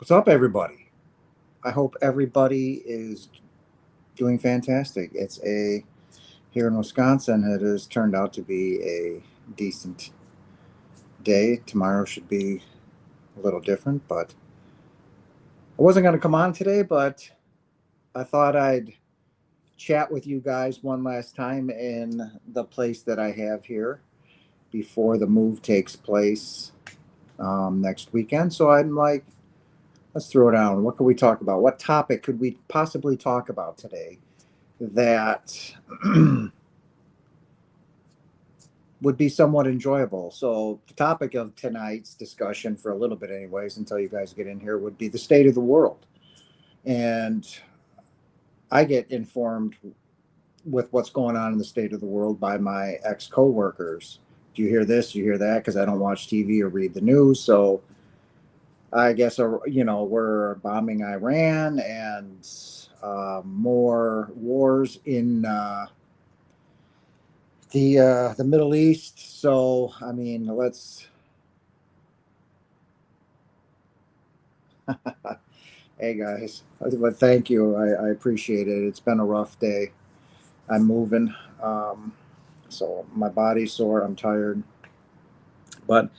What's up, everybody? I hope everybody is doing fantastic. Here in Wisconsin, it has turned out to be a decent day. Tomorrow should be a little different, but I wasn't going to come on today, but I thought I'd chat with you guys one last time in the place that I have here before the move takes place next weekend. So I'm like, let's throw it down. What could we talk about? What topic could we possibly talk about today that would be somewhat enjoyable? So, the topic of tonight's discussion, for a little bit, anyways, until you guys get in here, would be the state of the world. And I get informed with what's going on in the state of the world by my ex coworkers. Do you hear this? Do you hear that? Because I don't watch TV or read the news. So, I guess, we're bombing Iran and more wars in the Middle East. So, I mean, let's. Hey guys, but thank you. I appreciate it. It's been a rough day. I'm moving, so my body's sore. I'm tired, but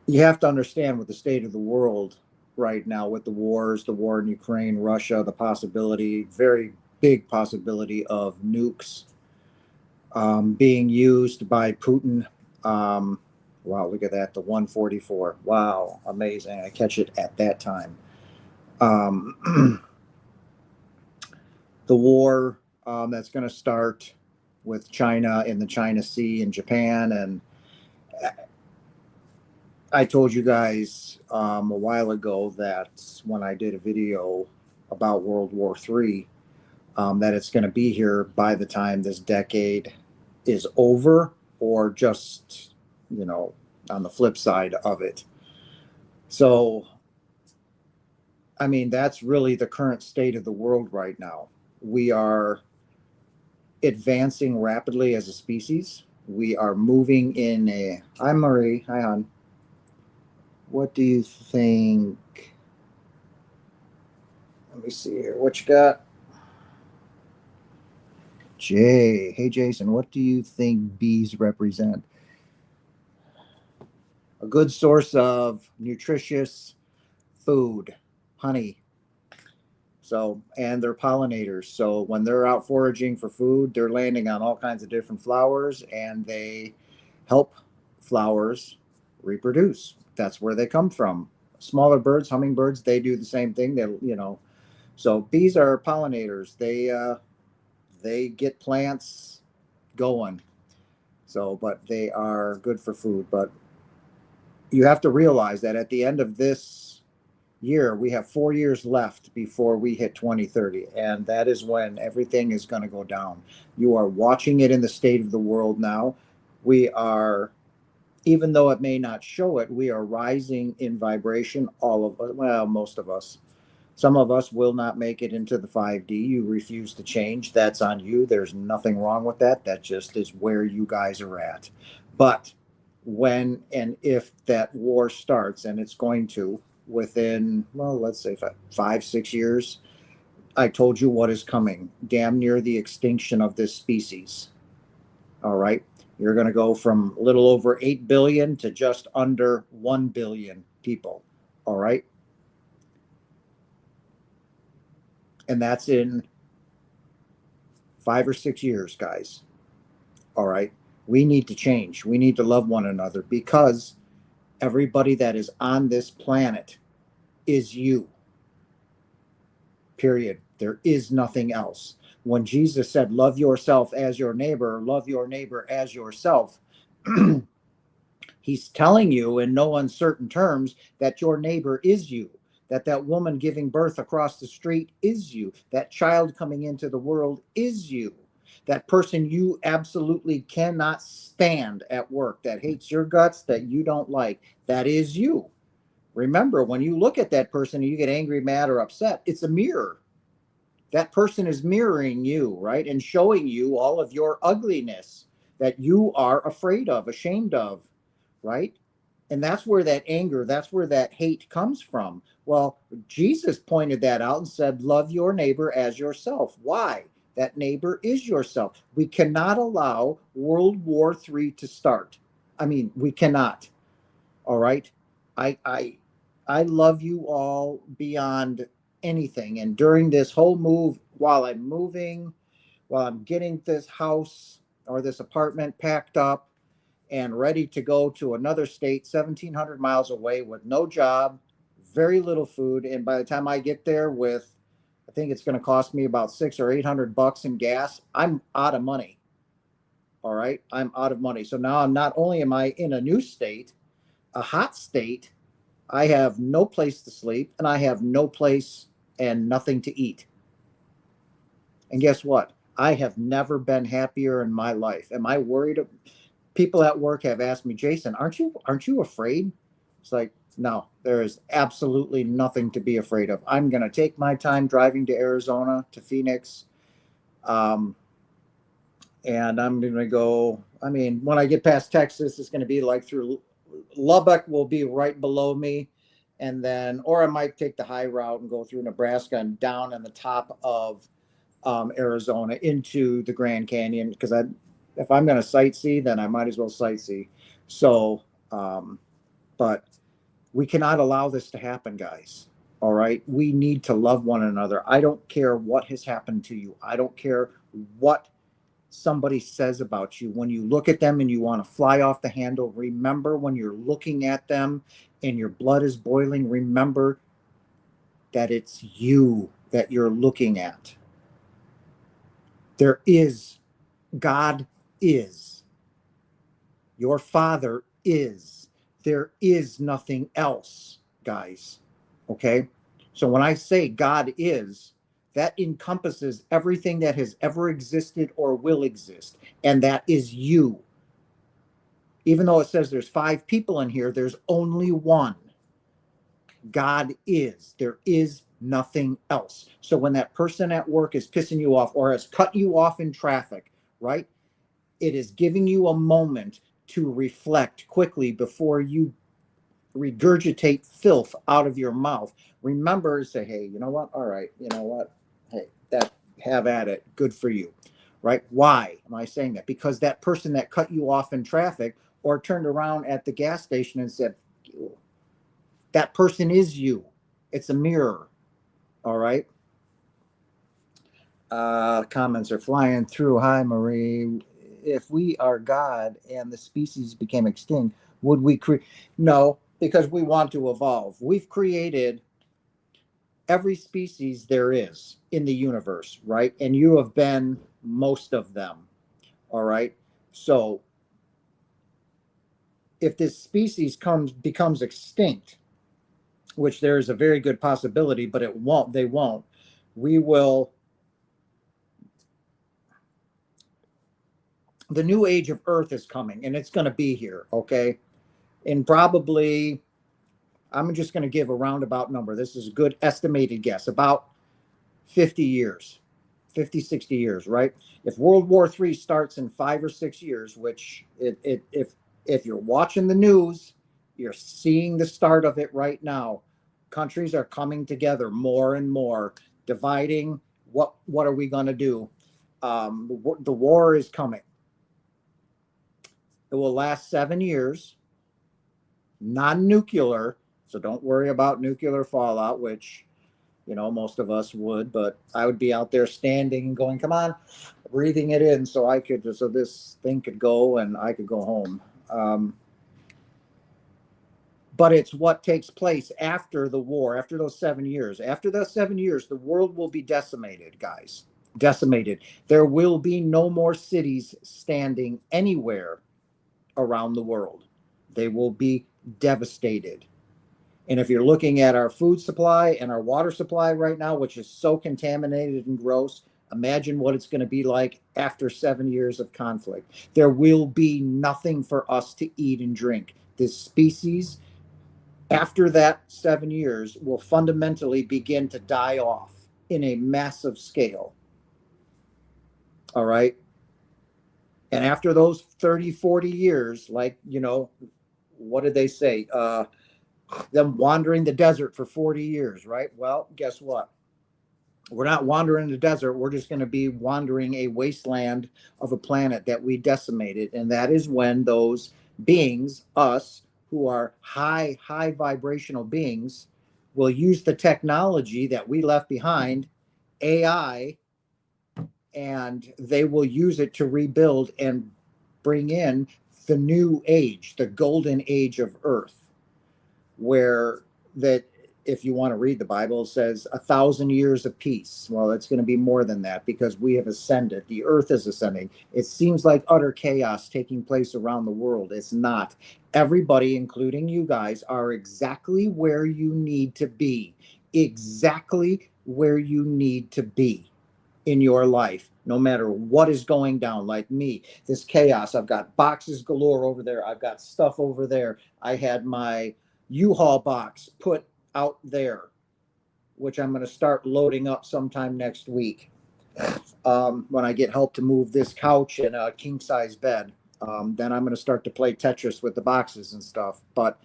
you have to understand with the state of the world right now, with the wars, the war in Ukraine, Russia, the possibility, very big possibility of nukes being used by Putin. Wow, look at that, the 144. Wow, amazing. I catch it at that time. The war that's going to start with China in the China Sea and Japan. And I told you guys a while ago that when I did a video about World War III, that it's going to be here by the time this decade is over, or just, on the flip side of it. So, I mean, that's really the current state of the world right now. We are advancing rapidly as a species. We are moving in a. Hi, Marie. Hi, hon. What do you think? Let me see here. What you got? Jay. Hey, Jason. What do you think bees represent? A good source of nutritious food, honey. So, and they're pollinators. So when they're out foraging for food, they're landing on all kinds of different flowers, and they help flowers reproduce. That's where they come from. Smaller birds, hummingbirds, they do the same thing. So bees are pollinators. They get plants going. So, but they are good for food. But you have to realize that at the end of this year, we have 4 years left before we hit 2030, and that is when everything is going to go down. You are watching it in the state of the world now. We are, even though it may not show it, we are rising in vibration. All of us, well, most of us. Some of us will not make it into the 5D. You refuse to change. That's on you. There's nothing wrong with that. That just is where you guys are at. But when and if that war starts, and it's going to, within, well, let's say 5, 6 years, I told you what is coming. Damn near the extinction of this species. All right. You're going to go from a little over 8 billion to just under 1 billion people. All right. And that's in 5 or 6 years, guys. All right. We need to change. We need to love one another, because everybody that is on this planet is you. Period. There is nothing else. When Jesus said, love yourself as your neighbor, love your neighbor as yourself, he's telling you in no uncertain terms that your neighbor is you, that woman giving birth across the street is you, that child coming into the world is you, that person you absolutely cannot stand at work, that hates your guts, that you don't like, that is you. Remember, when you look at that person and you get angry, mad, or upset, it's a mirror. That person is mirroring you, right? And showing you all of your ugliness that you are afraid of, ashamed of, right? And that's where that anger, that's where that hate comes from. Well, Jesus pointed that out and said, love your neighbor as yourself. Why? That neighbor is yourself. We cannot allow World War III to start. I mean, we cannot. All right. I I I love you all beyond anything. And during this whole move, while I'm moving, while I'm getting this house or this apartment packed up and ready to go to another state 1,700 miles away with no job, very little food, and by the time I get there with, I think it's going to cost me about 600 or 800 bucks in gas, I'm out of money. All right, I'm out of money. So now I'm not only am I in a new state, a hot state, I have no place to sleep and I have no place and nothing to eat. And guess what? I have never been happier in my life. Am I worried? People at work have asked me, Jason, aren't you afraid? It's like, no, there is absolutely nothing to be afraid of. I'm going to take my time driving to Arizona, to Phoenix. Um, and I'm going to go. I mean, when I get past Texas, it's going to be like through Lubbock will be right below me. And then, or I might take the high route and go through Nebraska and down on the top of Arizona into the Grand Canyon. Because if I'm going to sightsee, then I might as well sightsee. So, but we cannot allow this to happen, guys. All right. We need to love one another. I don't care what has happened to you. I don't care what somebody says about you. When you look at them and you want to fly off the handle, remember when you're looking at them and your blood is boiling, remember that it's you that you're looking at. There is, God is. Your Father is. There is nothing else, guys. Okay? So when I say God is, that encompasses everything that has ever existed or will exist. And that is you. Even though it says there's 5 people in here, there's only one. God is. There is nothing else. So when that person at work is pissing you off or has cut you off in traffic, right? It is giving you a moment to reflect quickly before you regurgitate filth out of your mouth. Remember to say, hey, you know what? All right, you know what? Hey, that have at it. Good for you. Right? Why am I saying that? Because that person that cut you off in traffic or turned around at the gas station and said, that person is you. It's a mirror. All right. Comments are flying through. Hi, Marie. If we are God and the species became extinct, would we create? No, because we want to evolve. We've created every species there is in the universe, right? And you have been most of them. All right. So if this species becomes extinct, which there is a very good possibility, but it won't, they won't, we will, the new age of Earth is coming and it's going to be here. Okay. And probably, I'm just going to give a roundabout number. This is a good estimated guess, about 50 years, 50, 60 years, right? If World War III starts in 5 or 6 years, which if you're watching the news, you're seeing the start of it right now. Countries are coming together more and more, dividing. What are we going to do? The war is coming. It will last 7 years, non-nuclear. So don't worry about nuclear fallout, which, most of us would, but I would be out there standing and going, come on, breathing it in so this thing could go and I could go home. But it's what takes place after the war, after those 7 years. After those 7 years, the world will be decimated, guys. Decimated. There will be no more cities standing anywhere around the world. They will be devastated. And if you're looking at our food supply and our water supply right now, which is so contaminated and gross, imagine what it's going to be like after 7 years of conflict. There will be nothing for us to eat and drink. This species, after that 7 years, will fundamentally begin to die off in a massive scale. All right. And after those 30, 40 years, like what did they say? Them wandering the desert for 40 years, right? Well, guess what? We're not wandering the desert. We're just going to be wandering a wasteland of a planet that we decimated. And that is when those beings, us, who are high vibrational beings, will use the technology that we left behind, AI, and they will use it to rebuild and bring in the new age, the golden age of Earth, where that, if you want to read the Bible, it says 1,000 years of peace. Well, it's going to be more than that because we have ascended. The earth is ascending. It seems like utter chaos taking place around the world. It's not. Everybody, including you guys, are exactly where you need to be. Exactly where you need to be in your life, no matter what is going down. Like me, this chaos. I've got boxes galore over there. I've got stuff over there. I had my U-Haul box put out there, which I'm going to start loading up sometime next week when I get help to move this couch and a king size bed. Then I'm going to start to play Tetris with the boxes and stuff. But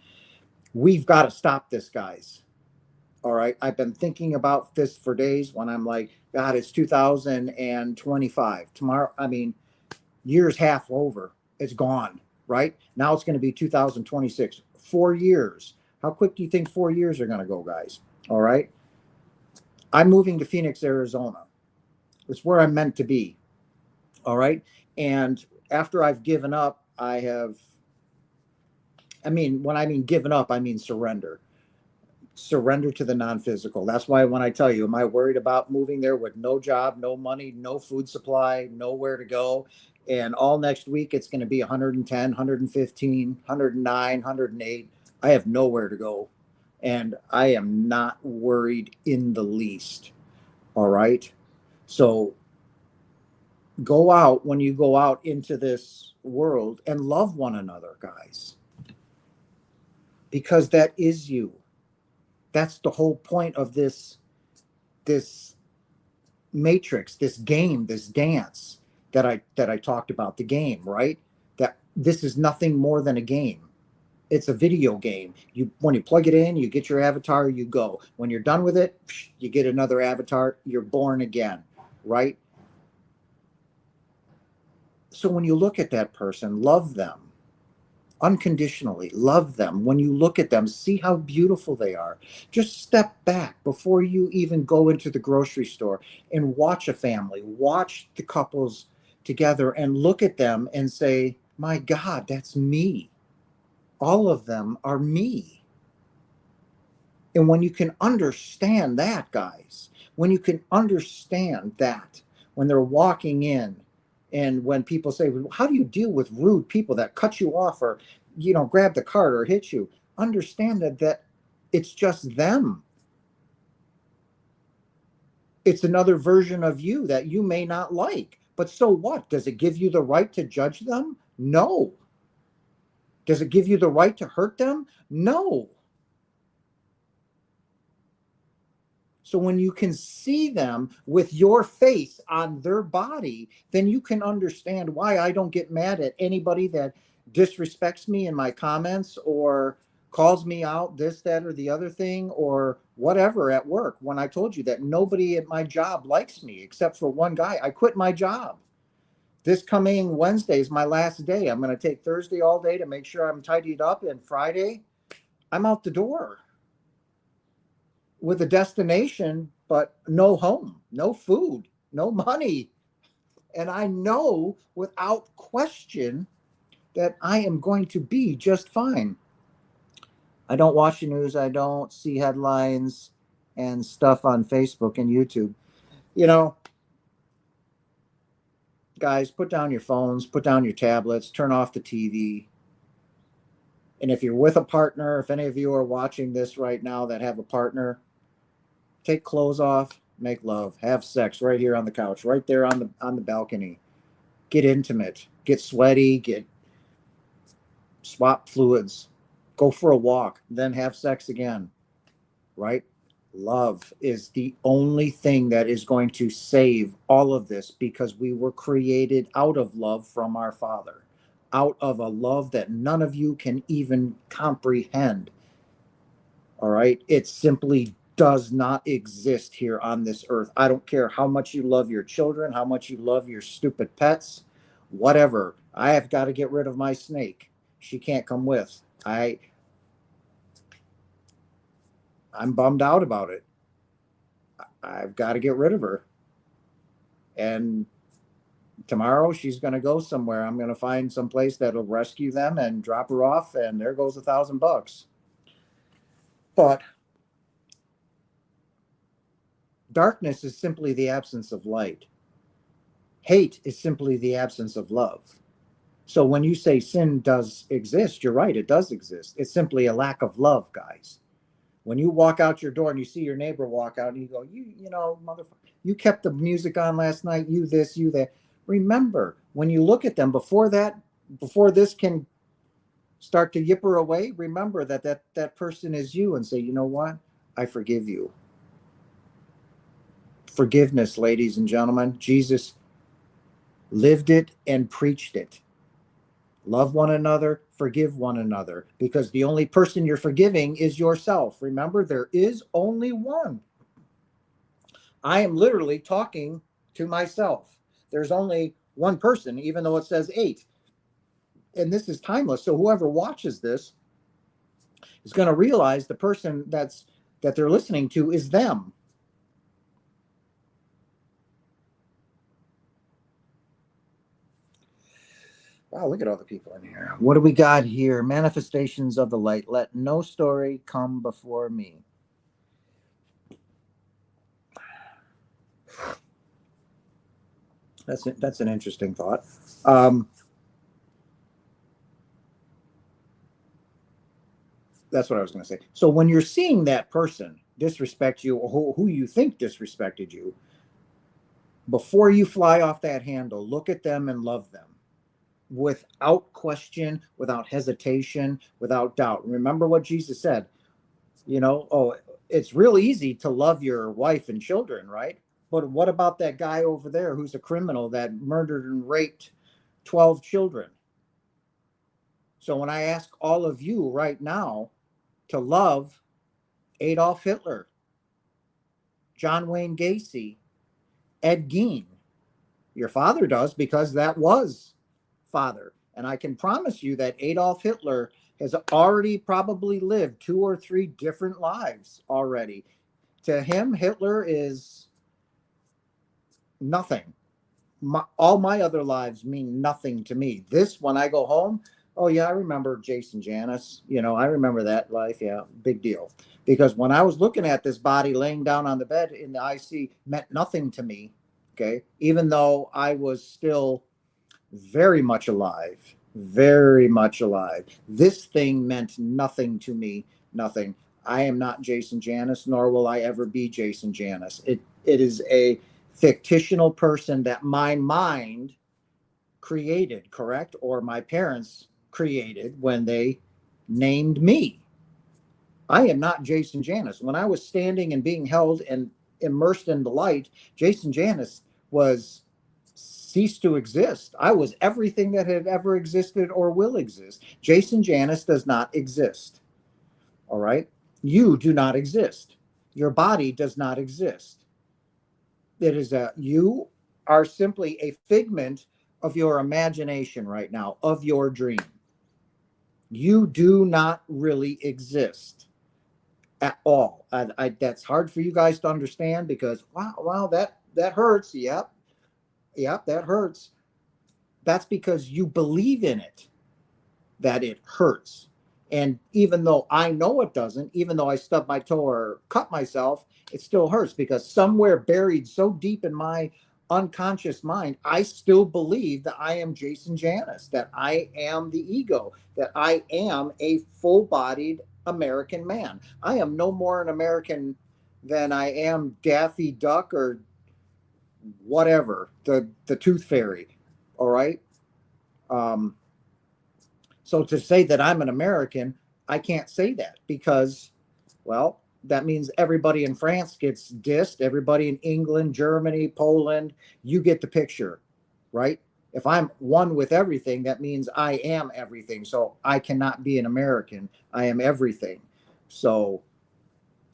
we've got to stop this, guys. All right. I've been thinking about this for days when I'm like, God, it's 2025. Tomorrow, I mean, year's half over. It's gone. Right now, it's going to be 2026. 4 years. How quick do you think 4 years are going to go, guys? All right. I'm moving to Phoenix, Arizona. It's where I'm meant to be. All right. And after I've given up, when I mean given up, I mean surrender. Surrender to the non-physical. That's why when I tell you, am I worried about moving there with no job, no money, no food supply, nowhere to go? And all next week, it's going to be 110, 115, 109, 108. I have nowhere to go. And I am not worried in the least. All right. So go out when you go out into this world and love one another, guys. Because that is you. That's the whole point of this matrix, this game, this dance that I talked about, the game, right? That this is nothing more than a game. It's a video game. When you plug it in, you get your avatar, you go. When you're done with it, you get another avatar, you're born again, right? So when you look at that person, love them unconditionally. Love them. When you look at them, see how beautiful they are. Just step back before you even go into the grocery store and watch a family, watch the couples together and look at them and say, my God, that's me. All of them are me. And when you can understand that, guys, when you can understand that, when they're walking in, and when people say, well, how do you deal with rude people that cut you off or, grab the cart or hit you? Understand that it's just them. It's another version of you that you may not like. But so what? Does it give you the right to judge them? No. Does it give you the right to hurt them? No. So when you can see them with your face on their body, then you can understand why I don't get mad at anybody that disrespects me in my comments or calls me out, this, that, or the other thing, or whatever at work. When I told you that nobody at my job likes me except for one guy, I quit my job. This coming Wednesday is my last day. I'm going to take Thursday all day to make sure I'm tidied up, and Friday, I'm out the door with a destination, but no home, no food, no money. And I know without question that I am going to be just fine. I don't watch the news. I don't see headlines and stuff on Facebook and YouTube. Guys, put down your phones, put down your tablets, turn off the TV. And if you're with a partner, if any of you are watching this right now that have a partner, take clothes off, make love, have sex right here on the couch, right there on the balcony. Get intimate, get sweaty, swap fluids, go for a walk, then have sex again, right? Love is the only thing that is going to save all of this because we were created out of love from our Father. out of a love that none of you can even comprehend. All right. It simply does not exist here on this earth. I don't care how much you love your children, how much you love your stupid pets, whatever. I have got to get rid of my snake. She can't come with. I'm bummed out about it. I've got to get rid of her. And tomorrow she's going to go somewhere. I'm going to find some place that'll rescue them and drop her off, and there goes $1,000. But darkness is simply the absence of light. Hate is simply the absence of love. So when you say sin does exist, you're right, it does exist. It's simply a lack of love, guys. When you walk out your door and you see your neighbor walk out and you go, you know, motherfucker, you kept the music on last night, you this, you that. Remember, when you look at them before this can start to yipper away, remember that person is you, and say, you know what? I forgive you. Forgiveness, ladies and gentlemen. Jesus lived it and preached it. Love one another, forgive one another, because the only person you're forgiving is yourself. Remember, there is only one. I am literally talking to myself. There's only one person, even though it says 8. And this is timeless. So whoever watches this is going to realize the person that they're listening to is them. Wow, look at all the people in here. What do we got here? Manifestations of the light. Let no story come before me. That's an interesting thought. That's what I was going to say. So when you're seeing that person disrespect you, or who you think disrespected you, before you fly off that handle, look at them and love them without question, without hesitation, without doubt. Remember what Jesus said, it's real easy to love your wife and children, right? But what about that guy over there who's a criminal that murdered and raped 12 children? So when I ask all of you right now to love Adolf Hitler, John Wayne Gacy, Ed Gein, your father does, because that was father. And I can promise you that Adolf Hitler has already probably lived 2 or 3 different lives already. To him, Hitler is nothing. All my other lives mean nothing to me. This, when I go home, oh yeah, I remember Jason Janis. I remember that life. Yeah, big deal. Because when I was looking at this body laying down on the bed in the IC, meant nothing to me. Okay, even though I was still very much alive, very much alive. This thing meant nothing to me. Nothing. I am not Jason Janis, nor will I ever be Jason Janis. It is a fictional person that my mind created, correct? Or my parents created when they named me. I am not Jason Janis. When I was standing and being held and immersed in the light, Jason Janis was ceased to exist. I was everything that had ever existed or will exist. Jason Janis does not exist. All right? You do not exist. Your body does not exist. You are simply a figment of your imagination right now, of your dream. You do not really exist at all. That's hard for you guys to understand, because wow, that hurts. Yep, that hurts. That's because you believe in it, that it hurts. And even though I know it doesn't, even though I stub my toe or cut myself, it still hurts, because somewhere buried so deep in my unconscious mind, I still believe that I am Jason Janis, that I am the ego, that I am a full-bodied American man. I am no more an American than I am Daffy Duck or whatever, the Tooth Fairy. All right. So to say that I'm an American, I can't say that, because, well, that means everybody in France gets dissed, everybody in England, Germany, Poland, you get the picture, right? If I'm one with everything, that means I am everything. So I cannot be an American. I am everything. So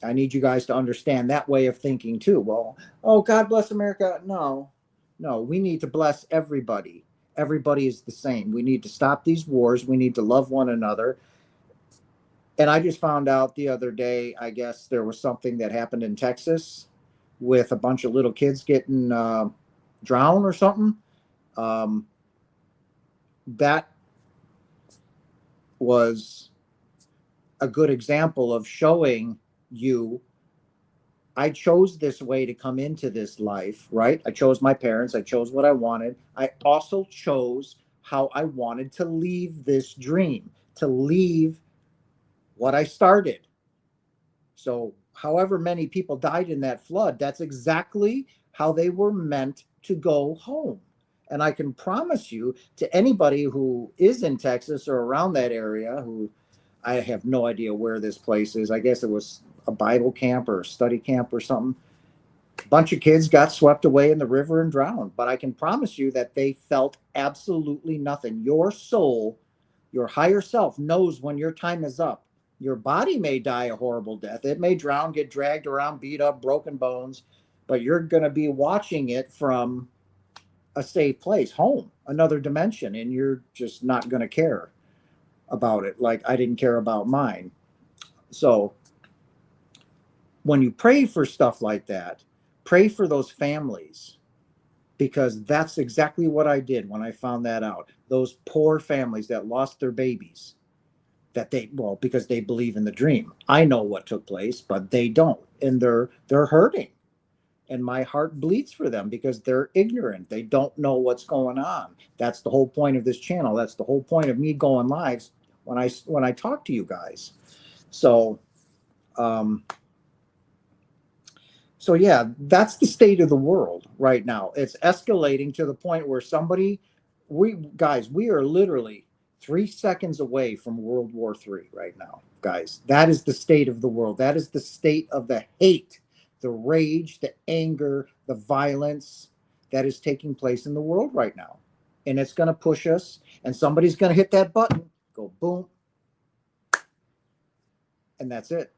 I need you guys to understand that way of thinking too. Well, oh, God bless America. No, no, we need to bless everybody. Everybody is the same. We need to stop these wars. We need to love one another. And I just found out the other day, I guess there was something that happened in Texas with a bunch of little kids getting drowned or something. Um, that was a good example of showing you I chose this way to come into this life, right? I chose my parents. I chose what I wanted. I also chose how I wanted to leave this dream, to leave what I started. So, however many people died in that flood, that's exactly how they were meant to go home. And I can promise you to anybody who is in Texas or around that area, who I have no idea where this place is. I guess it was a Bible camp or a study camp or something. A bunch of kids got swept away in the river and drowned. But I can promise you that they felt absolutely nothing. Your soul, your higher self, knows when your time is up. Your body may die a horrible death. It may drown, get dragged around, beat up, broken bones, but you're going to be watching it from a safe place, home, another dimension, and you're just not going to care about it like I didn't care about mine. So when you pray for stuff like that, pray for those families, because that's exactly what I did when I found that out. Those poor families that lost their babies, that they, well, because they believe in the dream. I know what took place, but they don't, and they're hurting. And my heart bleeds for them because they're ignorant. They don't know what's going on. That's the whole point of this channel. That's the whole point of me going live when I talk to you guys. So um so yeah, that's the state of the world right now. It's escalating to the point where we are literally 3 seconds away from World War III right now, guys. That is the state of the world. That is the state of the hate, the rage, the anger, the violence that is taking place in the world right now. And it's going to push us, and somebody's going to hit that button, go boom, and that's it.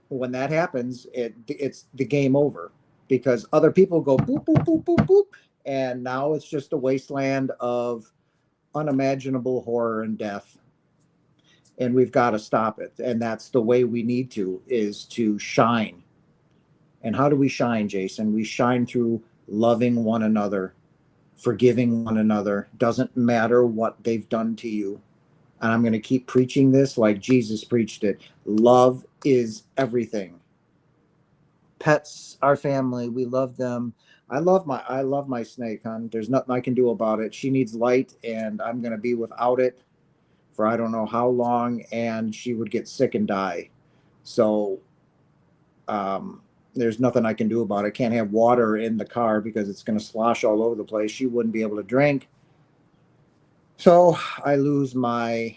When that happens, it's the game over, because other people go boop boop boop boop boop, and now it's just a wasteland of unimaginable horror and death. And we've got to stop it. And that's the way we need to, is to shine. And how do we shine, Jason? We shine through loving one another, forgiving one another. Doesn't matter what they've done to you. And I'm going to keep preaching this like Jesus preached it. Love is everything. Pets, our family, we love them. I love my snake, hon. There's nothing I can do about it. She needs light, and I'm going to be without it for I don't know how long, and she would get sick and die. So there's nothing I can do about it. I can't have water in the car because it's going to slosh all over the place. She wouldn't be able to drink. So I lose my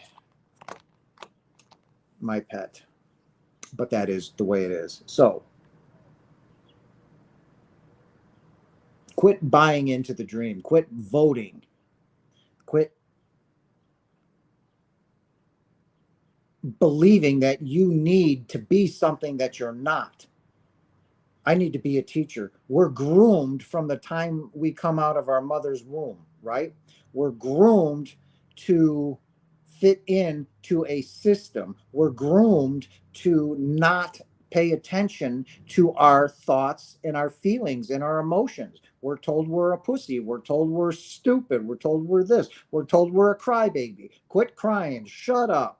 pet. But that is the way it is. So quit buying into the dream. Quit voting. Quit believing that you need to be something that you're not. I need to be a teacher. We're groomed from the time we come out of our mother's womb, right? We're groomed to fit in to a system. We're groomed to not pay attention to our thoughts and our feelings and our emotions. We're told we're a pussy. We're told we're stupid. We're told we're this. We're told we're a crybaby. Quit crying. Shut up.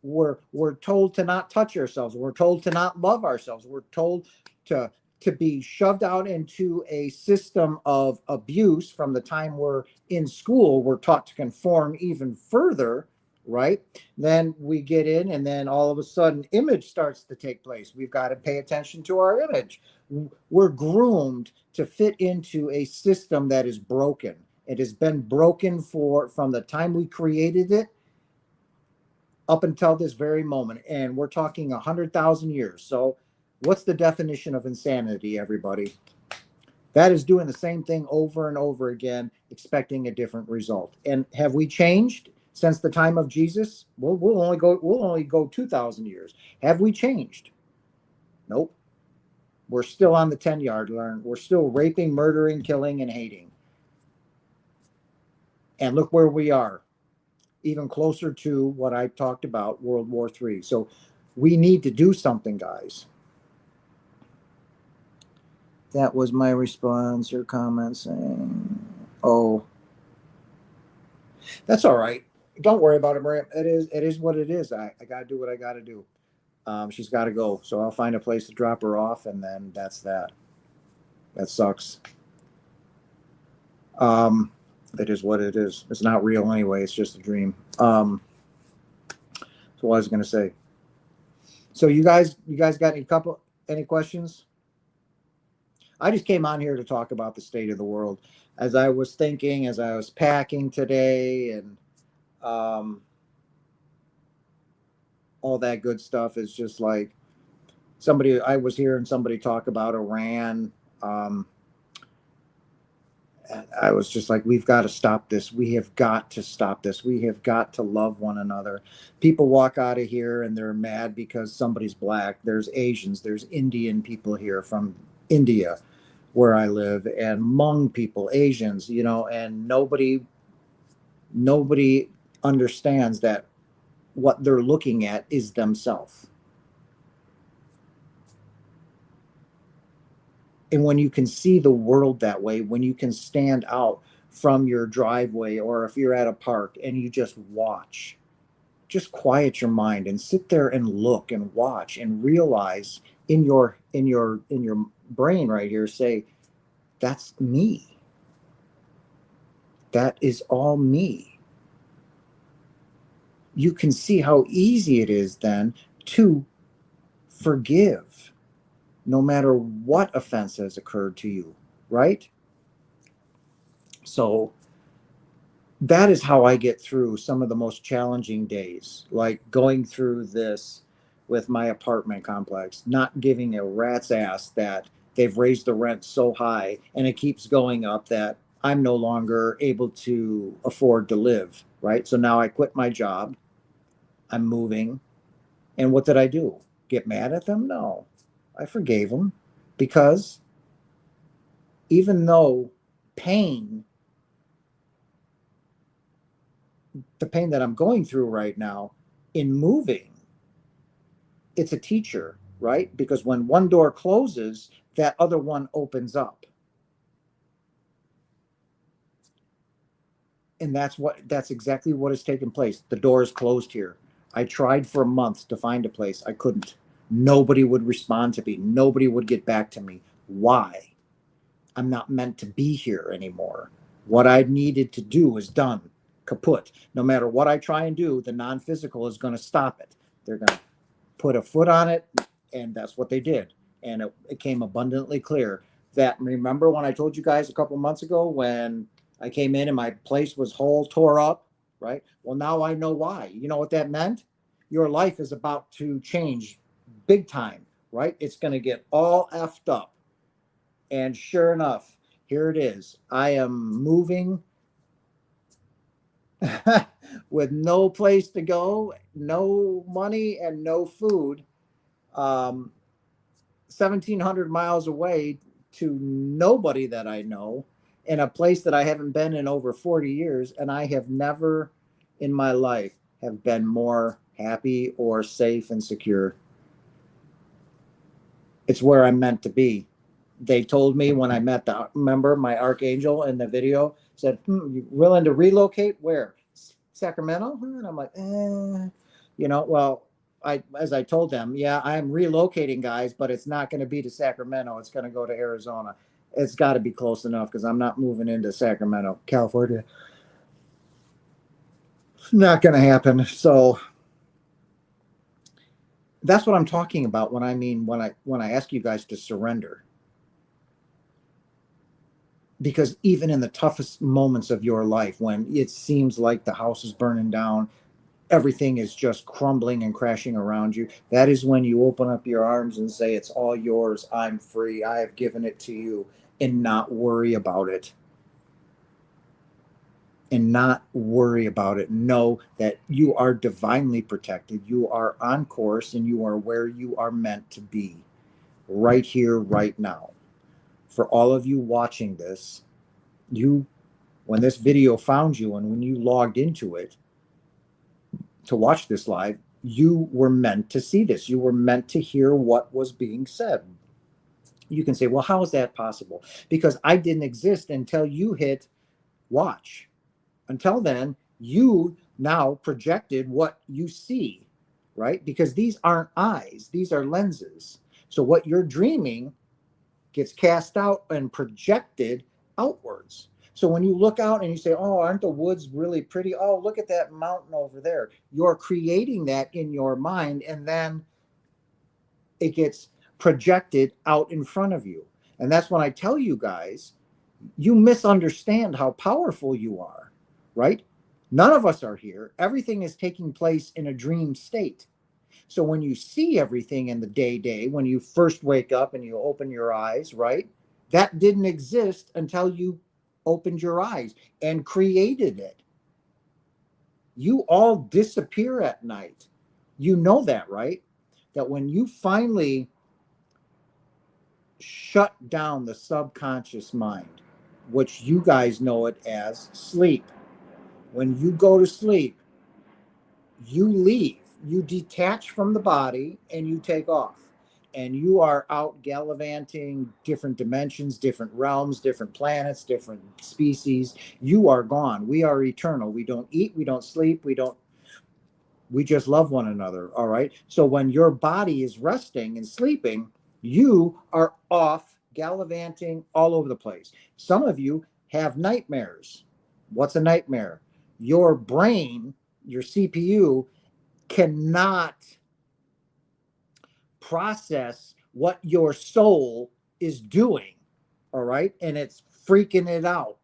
We're told to not touch ourselves. We're told to not love ourselves. We're told to be shoved out into a system of abuse from the time we're in school. We're taught to conform even further, right? Then we get in, and then all of a sudden image starts to take place. We've got to pay attention to our image. We're groomed to fit into a system that is broken. It has been broken from the time we created it up until this very moment, and we're talking 100,000 years. So what's the definition of insanity, everybody? That is doing the same thing over and over again, expecting a different result. And have we changed since the time of Jesus? We'll only go 2,000 years. Have we changed? Nope. We're still on the 10-yard line. We're still raping, murdering, killing, and hating. And look where we are, even closer to what I talked about, World War III. So we need to do something, guys. That was my response. Your comment saying, "Oh, that's all right. Don't worry about it, Maria. It is what it is. I gotta do what I gotta do. She's got to go, so I'll find a place to drop her off, and then that's that. That sucks. It is what it is. It's not real anyway. It's just a dream. So what I was gonna say. So you guys got any questions? I just came on here to talk about the state of the world. As I was thinking, as I was packing today, and um, all that good stuff is just like I was hearing somebody talk about Iran. Um, and I was just like, we've got to stop this. We have got to stop this. We have got to love one another. People walk out of here and they're mad because somebody's black. There's Asians, there's Indian people here from India where I live, and Hmong people, Asians, and nobody understands that what they're looking at is themselves. And when you can see the world that way, when you can stand out from your driveway, or if you're at a park and you just watch, just quiet your mind and sit there and look and watch and realize in your brain right here, say, that's me. That is all me. You can see how easy it is then to forgive, no matter what offense has occurred to you, right? So that is how I get through some of the most challenging days, like going through this with my apartment complex, not giving a rat's ass that they've raised the rent so high and it keeps going up that I'm no longer able to afford to live, right? So now I quit my job. I'm moving. And what did I do? Get mad at them? No. I forgave them, because even though pain, the pain that I'm going through right now in moving, it's a teacher, right? Because when one door closes, that other one opens up. And that's exactly what has taken place. The door is closed here. I tried for a month to find a place. I couldn't. Nobody would respond to me. Nobody would get back to me. Why? I'm not meant to be here anymore. What I needed to do is done. Kaput. No matter what I try and do, the non-physical is going to stop it. They're going to put a foot on it, and that's what they did. And it came abundantly clear that, remember when I told you guys a couple months ago when I came in and my place was whole tore up, right? Well, now I know why. You know what that meant? Your life is about to change big time, right? It's going to get all effed up. And sure enough, here it is. I am moving with no place to go, no money, and no food. 1,700 miles away to nobody that I know, in a place that I haven't been in over 40 years. And I have never in my life have been more happy or safe and secure. It's where I'm meant to be. They told me when I met remember my archangel in the video said, you willing to relocate? Where? Sacramento? And I'm like, well, as I told them, yeah, I'm relocating, guys, but it's not going to be to Sacramento. It's going to go to Arizona. It's got to be close enough, because I'm not moving into Sacramento, California. It's not going to happen. So that's what I'm talking about when I ask you guys to surrender. Because even in the toughest moments of your life, when it seems like the house is burning down, everything is just crumbling and crashing around you, that is when you open up your arms and say, it's all yours. I'm free. I have given it to you. and not worry about it. And not worry about it. Know that you are divinely protected. You are on course and you are where you are meant to be right here, right now. For all of you watching this, when this video found you and when you logged into it to watch this live, you were meant to see this. You were meant to hear what was being said. You can say, well, how is that possible? Because I didn't exist until you hit watch. Until then, you now projected what you see, right? Because these aren't eyes, these are lenses. So what you're dreaming gets cast out and projected outwards. So when you look out and you say, oh, aren't the woods really pretty? Oh, look at that mountain over there. You're creating that in your mind, and then it gets projected out in front of you. And that's when I tell you guys, you misunderstand how powerful you are, right? None of us are here. Everything is taking place in a dream state. So when you see everything in the day, when you first wake up and you open your eyes, right? That didn't exist until you opened your eyes and created it. You all disappear at night. You know that, right? That when you finally shut down the subconscious mind, which you guys know it as sleep, when you go to sleep, you leave, you detach from the body and you take off. And you are out gallivanting different dimensions, different realms, different planets, different species. You are gone. We are eternal. We don't eat, we don't sleep, we just love one another. All right. So when your body is resting and sleeping, you are off gallivanting all over the place. Some of you have nightmares. What's a nightmare? Your brain, your CPU, cannot process what your soul is doing. All right. And it's freaking it out,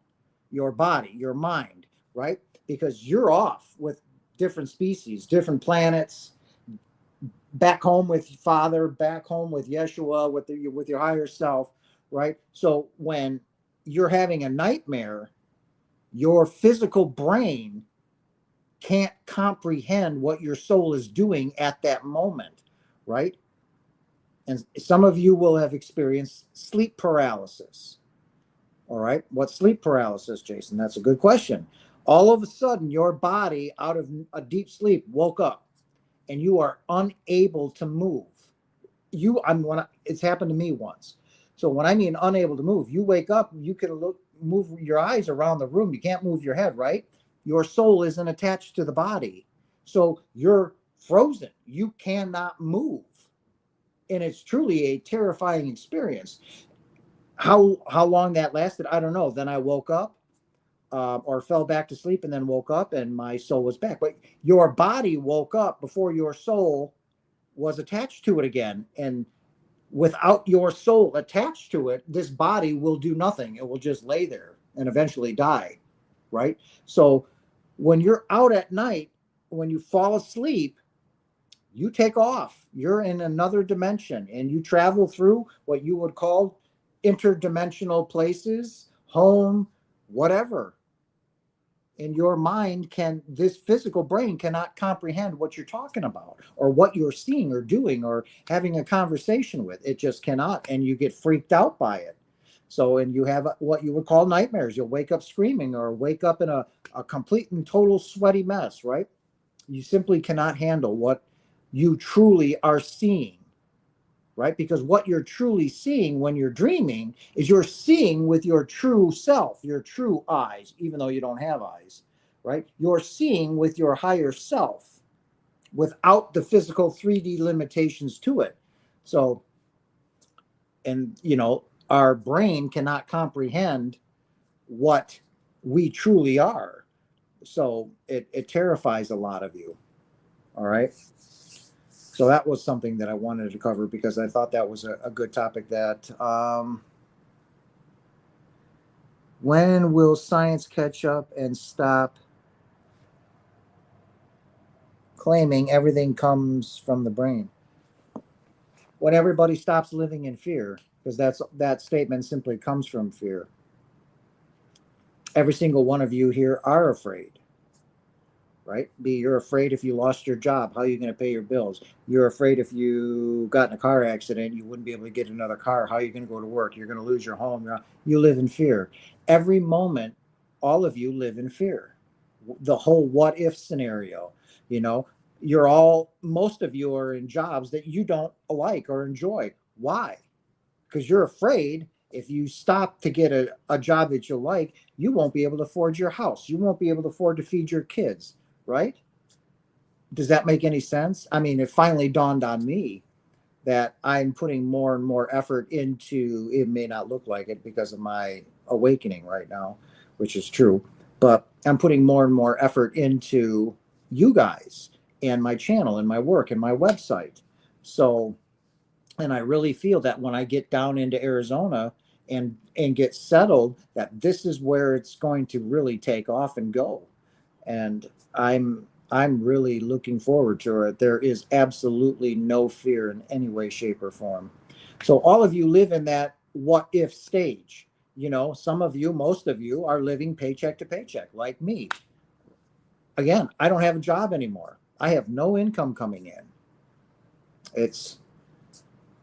your body, your mind, right? Because you're off with different species, different planets, back home with Father, back home with Yeshua, with your higher self, right? So when you're having a nightmare, your physical brain can't comprehend what your soul is doing at that moment, right? And some of you will have experienced sleep paralysis. All right. What's sleep paralysis, Jason? That's a good question. All of a sudden, your body, out of a deep sleep, woke up and you are unable to move. It's happened to me once. So when I mean unable to move, you wake up, you can move your eyes around the room. You can't move your head, right? Your soul isn't attached to the body. So you're frozen. You cannot move. And it's truly a terrifying experience. How long that lasted, I don't know. Then I woke up, or fell back to sleep and then woke up and my soul was back. But your body woke up before your soul was attached to it again. And without your soul attached to it, this body will do nothing. It will just lay there and eventually die, right? So when you're out at night, when you fall asleep, you take off. You're in another dimension and you travel through what you would call interdimensional places, home, whatever. And your mind this physical brain cannot comprehend what you're talking about or what you're seeing or doing or having a conversation with. It just cannot. And you get freaked out by it. So, and you have what you would call nightmares. You'll wake up screaming or wake up in a complete and total sweaty mess, right? You simply cannot handle what you truly are seeing, right? Because what you're truly seeing when you're dreaming is you're seeing with your true self, your true eyes, even though you don't have eyes, right? You're seeing with your higher self without the physical 3D limitations to it. So, and our brain cannot comprehend what we truly are. So it terrifies a lot of you. All right. So that was something that I wanted to cover because I thought that was a good topic. That when will science catch up and stop claiming everything comes from the brain? When everybody stops living in fear. because that statement simply comes from fear. Every single one of you here are afraid, right? You're afraid if you lost your job, how are you going to pay your bills? You're afraid if you got in a car accident, you wouldn't be able to get another car. How are you going to go to work? You're going to lose your home. You live in fear. Every moment, all of you live in fear. The whole what if scenario, you know, most of you are in jobs that you don't like or enjoy. Why? Because you're afraid if you stop to get a job that you like, you won't be able to afford your house. You won't be able to afford to feed your kids, right? Does that make any sense? I mean, it finally dawned on me that I'm putting more and more effort into, it may not look like it because of my awakening right now, which is true, but I'm putting more and more effort into you guys and my channel and my work and my website. So, and I really feel that when I get down into Arizona and get settled, that this is where it's going to really take off and go. And I'm really looking forward to it. There is absolutely no fear in any way, shape, or form. So all of you live in that what if stage. You know, some of you, most of you are living paycheck to paycheck, like me. Again, I don't have a job anymore. I have no income coming in.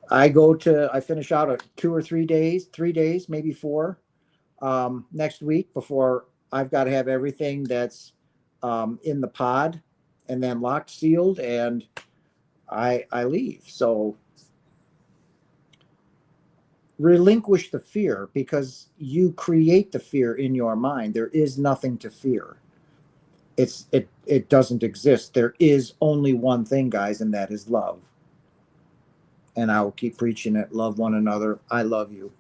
I finish out at 3 days, maybe 4, next week before I've got to have everything that's in the pod and then locked, sealed, and I leave. So relinquish the fear, because you create the fear in your mind. There is nothing to fear. It doesn't exist. There is only one thing, guys, and that is love. And I will keep preaching it. Love one another. I love you.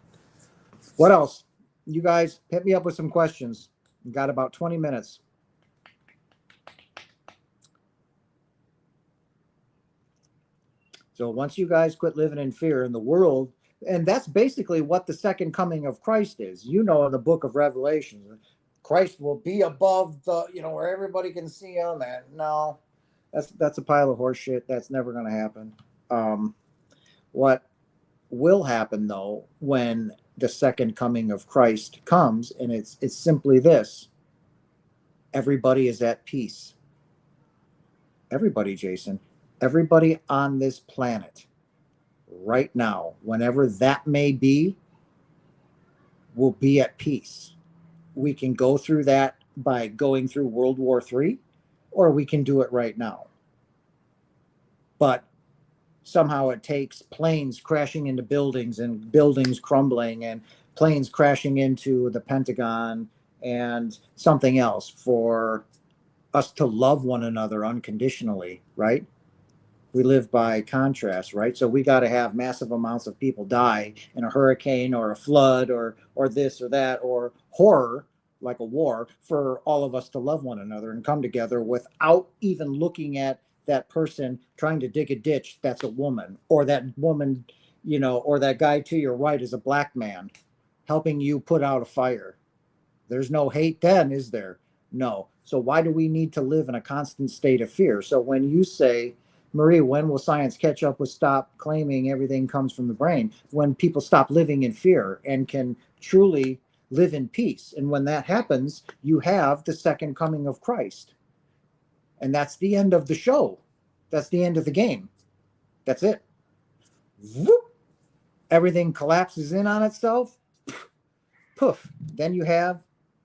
What else? You guys hit me up with some questions. You got about 20 minutes. So once you guys quit living in fear in the world, and that's basically what the second coming of Christ is. You know, in the book of Revelation, Christ will be above where everybody can see him. And no, that's a pile of horse shit. That's never going to happen. What will happen, though, when the second coming of Christ comes, and it's simply this: everybody is at peace. Everybody, Jason, everybody on this planet right now, whenever that may be, will be at peace. We can go through that by going through World War III, or we can do it right now. But somehow it takes planes crashing into buildings and buildings crumbling and planes crashing into the Pentagon and something else for us to love one another unconditionally, right? We live by contrast, right? So we got to have massive amounts of people die in a hurricane or a flood or this or that or horror, like a war, for all of us to love one another and come together without even looking at that person trying to dig a ditch that's a woman, or that woman, or that guy to your right is a black man helping you put out a fire. There's no hate then, is there? No. So why do we need to live in a constant state of fear? So when you say, Marie, when will science catch up with stop claiming everything comes from the brain? When people stop living in fear and can truly live in peace. And when that happens, you have the second coming of Christ. And that's the end of the show. That's the end of the game. That's it. Whoop. Everything collapses in on itself. Poof. Then you have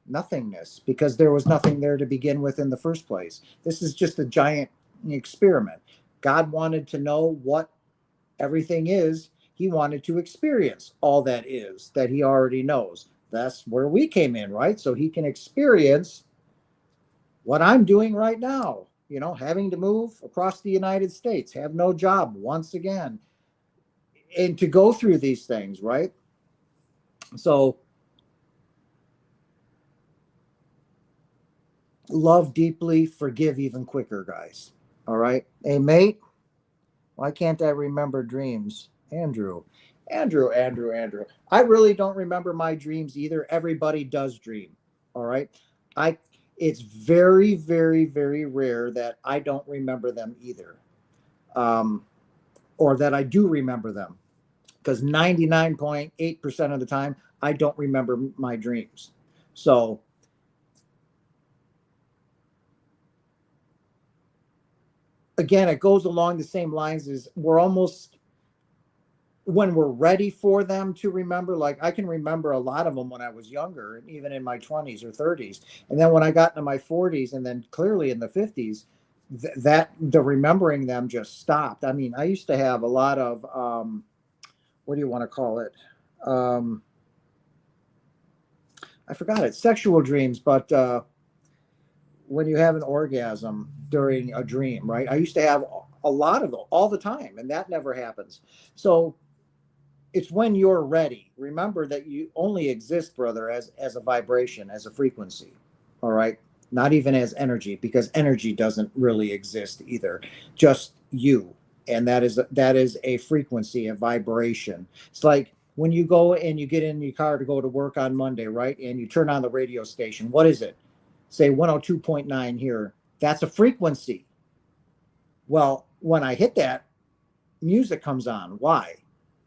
nothingness, because there was nothing there to begin with in the first place. This is just a giant experiment. God wanted to know what everything is. He wanted to experience all that is, that he already knows. That's where we came in, right? So he can experience what I'm doing right now, having to move across the United States, have no job once again, and to go through these things, right? So love deeply, forgive even quicker, guys. All right. Hey, mate, why can't I remember dreams? Andrew. I really don't remember my dreams either. Everybody does dream. All right. It's very, very, very rare that I don't remember them either. Or that I do remember them. because 99.8% of the time, I don't remember my dreams. So again, it goes along the same lines as we're almost, when we're ready for them to remember, like I can remember a lot of them when I was younger, and even in my 20s or 30s. And then when I got into my 40s and then clearly in the 50s, that the remembering them just stopped. I mean, I used to have a lot of, what do you want to call it? I forgot it, sexual dreams, but when you have an orgasm during a dream, right? I used to have a lot of them all the time, and that never happens. So it's when you're ready. Remember that you only exist, brother, as a vibration, as a frequency. All right. Not even as energy, because energy doesn't really exist either. Just you. And that is a frequency, a vibration. It's like when you go and you get in your car to go to work on Monday, right? And you turn on the radio station. What is it? Say 102.9 here. That's a frequency. Well, when I hit that, music comes on. Why?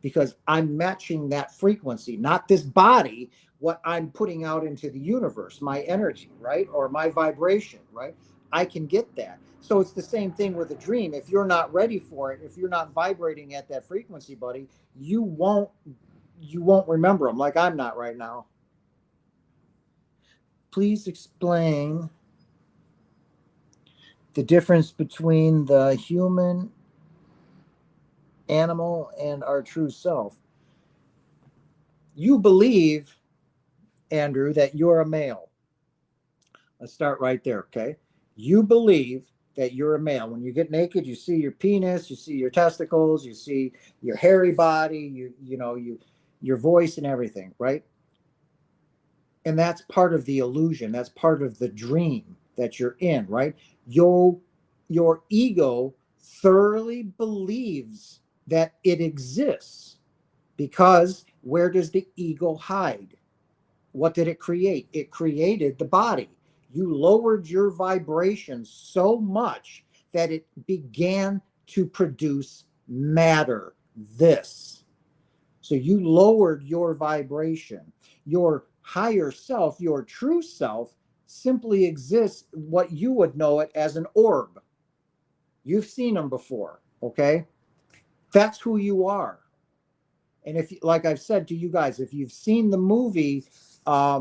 Because I'm matching that frequency, not this body, what I'm putting out into the universe, my energy, right? Or my vibration, right? I can get that. So it's the same thing with a dream. If you're not ready for it, if you're not vibrating at that frequency, buddy, you won't remember them, like I'm not right now. Please explain the difference between the human, animal, and our true self. You believe, Andrew, that you're a male. Let's start right there, okay? You believe that you're a male. When you get naked, you see your penis, you see your testicles, you see your hairy body, your voice and everything, right? And that's part of the illusion. That's part of the dream that you're in, right? Your ego thoroughly believes that it exists, because where does the ego hide? What did it create? It created the body. You lowered your vibration so much that it began to produce matter, this. So you lowered your vibration. Your higher self, your true self, simply exists what you would know it as an orb. You've seen them before, okay? That's who you are. And if, like I've said to you guys, if you've seen the movie, The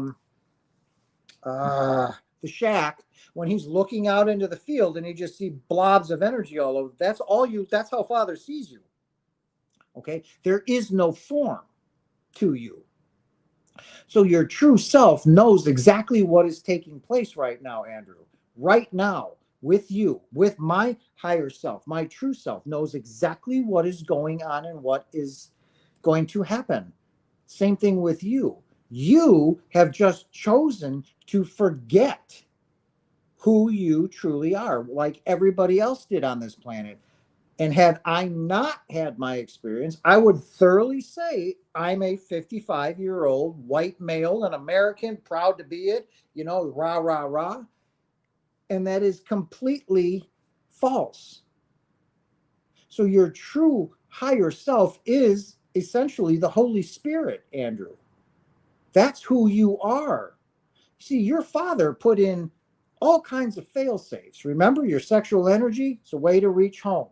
Shack, when he's looking out into the field and you just see blobs of energy all over, that's how Father sees you. Okay? There is no form to you. So your true self knows exactly what is taking place right now, Andrew. Right now, with you, with my higher self, my true self knows exactly what is going on and what is going to happen. Same thing with you. You have just chosen to forget who you truly are, like everybody else did on this planet. And had I not had my experience, I would thoroughly say I'm a 55-year-old white male, an American, proud to be it, rah, rah, rah. And that is completely false. So your true higher self is essentially the Holy Spirit, Andrew. That's who you are. See, your father put in all kinds of fail safes. Remember, your sexual energy, it's a way to reach home.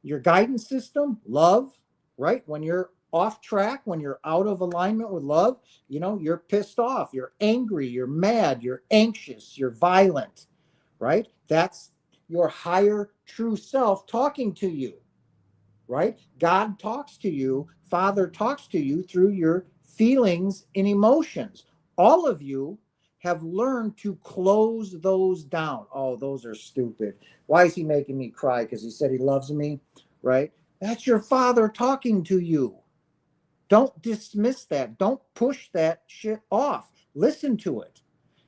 Your guidance system, love, right? When you're off track, when you're out of alignment with love, you're pissed off, you're angry, you're mad, you're anxious, you're violent, right? That's your higher true self talking to you, right? God talks to you, Father talks to you through your feelings and emotions. All of you have learned to close those down. Oh, those are stupid. Why is he making me cry? Because he said he loves me, right? That's your Father talking to you. Don't dismiss that. Don't push that shit off. Listen to it.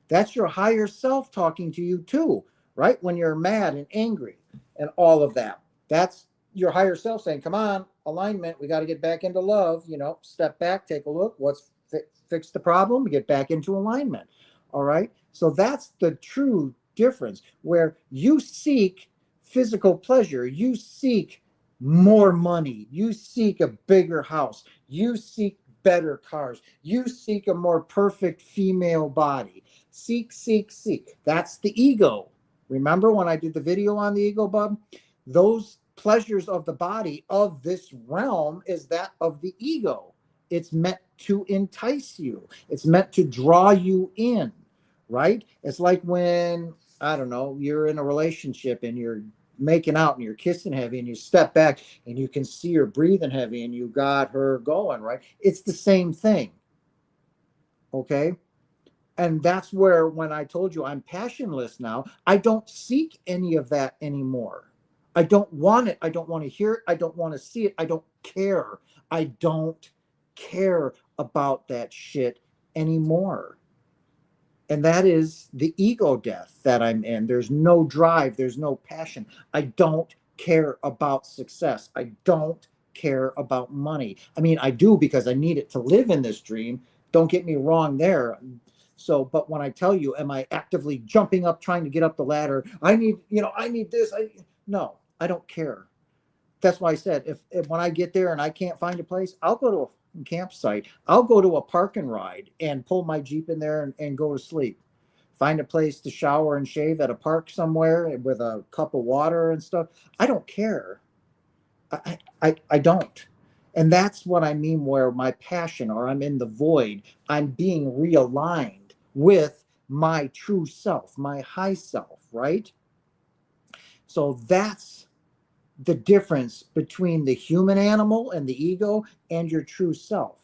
That's your higher self talking to you too, right? When you're mad and angry and all of that. That's your higher self saying, come on, alignment. We got to get back into love. Step back, take a look. Fix the problem. We get back into alignment. All right. So that's the true difference, where you seek physical pleasure. You seek more money. You seek a bigger house. You seek better cars. You seek a more perfect female body. Seek, seek, seek. That's the ego. Remember when I did the video on the ego, bub? Those pleasures of the body of this realm is that of the ego. It's meant to entice you, it's meant to draw you in, right? It's like when, I don't know, you're in a relationship and you're making out and you're kissing heavy and you step back and you can see her breathing heavy and you got her going, right? It's the same thing. Okay. And that's where, when I told you I'm passionless now, I don't seek any of that anymore. I don't want it. I don't want to hear it. I don't want to see it. I don't care. I don't care about that shit anymore. And that is the ego death that I'm in. There's no drive, there's no passion. I don't care about success. I don't care about money. I mean, I do because I need it to live in this dream. Don't get me wrong there. So, but when I tell you, am I actively jumping up, trying to get up the ladder? I need, I need this. No, I don't care. That's why I said, if when I get there and I can't find a place, I'll go to a campsite. I'll go to a park and ride and pull my Jeep in there and go to sleep. Find a place to shower and shave at a park somewhere with a cup of water and stuff. I don't care. I don't. And that's what I mean, where my passion, or I'm in the void, I'm being realigned with my true self, my high self, right? So that's the difference between the human animal and the ego and your true self.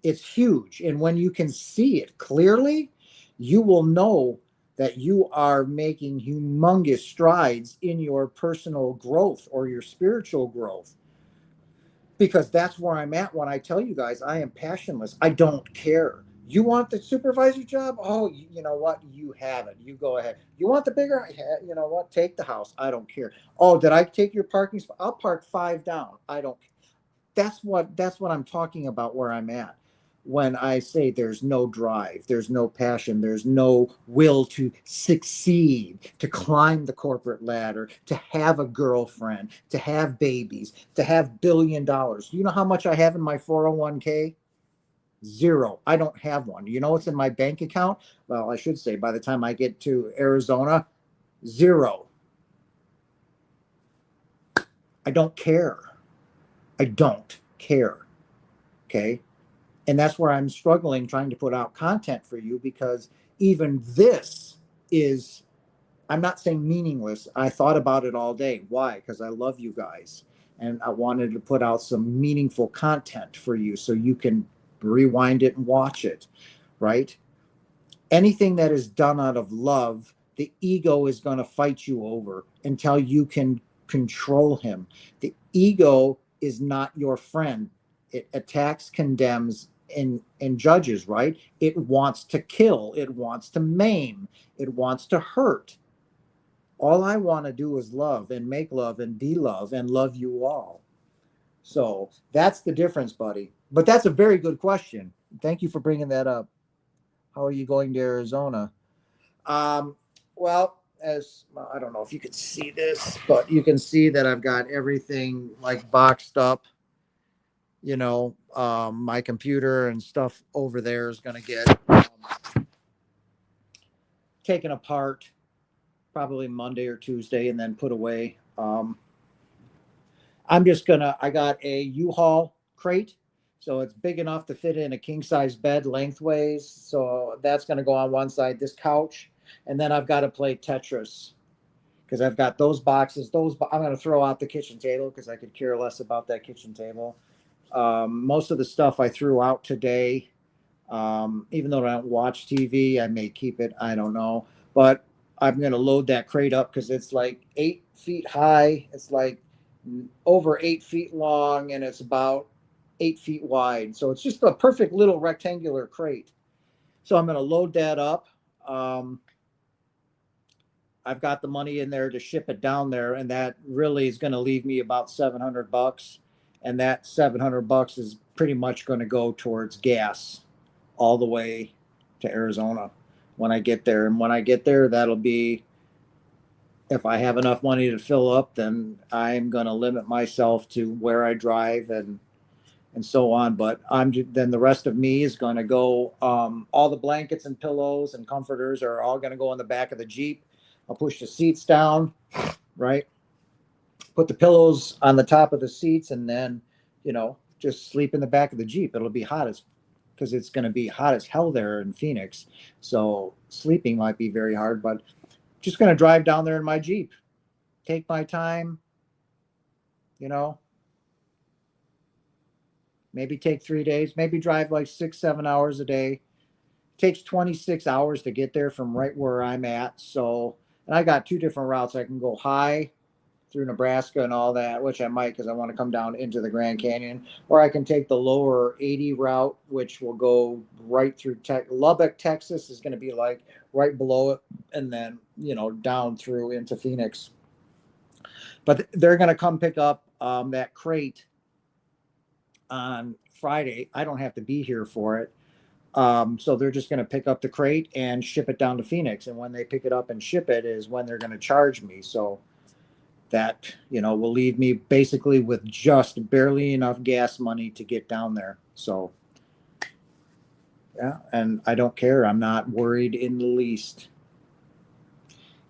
It's huge. And when you can see it clearly, you will know that you are making humongous strides in your personal growth or your spiritual growth. Because that's where I'm at when I tell you guys I am passionless. I don't care. You want the supervisor job? Oh, you know what? You have it. You go ahead. You want the bigger? You know what? Take the house. I don't care. Oh, did I take your parking spot? I'll park 5 down. I don't. That's what I'm talking about, where I'm at. When I say there's no drive, there's no passion, there's no will to succeed, to climb the corporate ladder, to have a girlfriend, to have babies, to have $1 billion. You know how much I have in my 401k? Zero. I don't have one. You know what's in my bank account? Well, I should say, by the time I get to Arizona, zero. I don't care. I don't care. Okay. And that's where I'm struggling trying to put out content for you, because even this is, I'm not saying meaningless. I thought about it all day. Why? Because I love you guys and I wanted to put out some meaningful content for you so you can rewind it and watch it, right? Anything that is done out of love, the ego is going to fight you over until you can control him. The ego is not your friend. It attacks, condemns, and judges, right? It wants to kill, it wants to maim, it wants to hurt. All I want to do is love and make love and be love and love you all. So that's the difference, buddy. But that's a very good question. Thank you for bringing that up. How are you going to Arizona? Um, well, as I don't know if you can see this, but you can see that I've got everything like boxed up. My computer and stuff over there is going to get taken apart probably Monday or Tuesday and then put away. I got a U-Haul crate. So it's big enough to fit in a king size bed lengthways. So that's going to go on one side, this couch. And then I've got to play Tetris because I've got those boxes. I'm going to throw out the kitchen table because I could care less about that kitchen table. Most of the stuff I threw out today. Even though I don't watch TV, I may keep it. I don't know. But I'm going to load that crate up because it's like 8 feet high. It's like over 8 feet long and it's about 8 feet wide. So it's just a perfect little rectangular crate. So I'm going to load that up. I've got the money in there to ship it down there, and that really is going to leave me about $700. And that $700 is pretty much going to go towards gas all the way to Arizona when I get there. And when I get there, that'll be If I have enough money to fill up, then I'm going to limit myself to where I drive and so on. But then the rest of me is going to go. All the blankets and pillows and comforters are all going to go in the back of the Jeep. I'll push the seats down, right? Put the pillows on the top of the seats, and then, just sleep in the back of the Jeep. It'll be hot as because it's going to be hot as hell there in Phoenix. So sleeping might be very hard, but just going to drive down there in my Jeep, take my time, you know, maybe take 3 days, maybe drive like 6, 7 hours a day. It takes 26 hours to get there from right where I'm at. So, and I got two different routes. I can go high through Nebraska and all that, which I might because I want to come down into the Grand Canyon, or I can take the lower 80 route, which will go right through Lubbock, Texas is going to be like right below it, and then, down through into Phoenix. But they're going to come pick up that crate on Friday. I don't have to be here for it. So they're just going to pick up the crate and ship it down to Phoenix. And when they pick it up and ship it is when they're going to charge me. So that, will leave me basically with just barely enough gas money to get down there. So, yeah, and I don't care. I'm not worried in the least.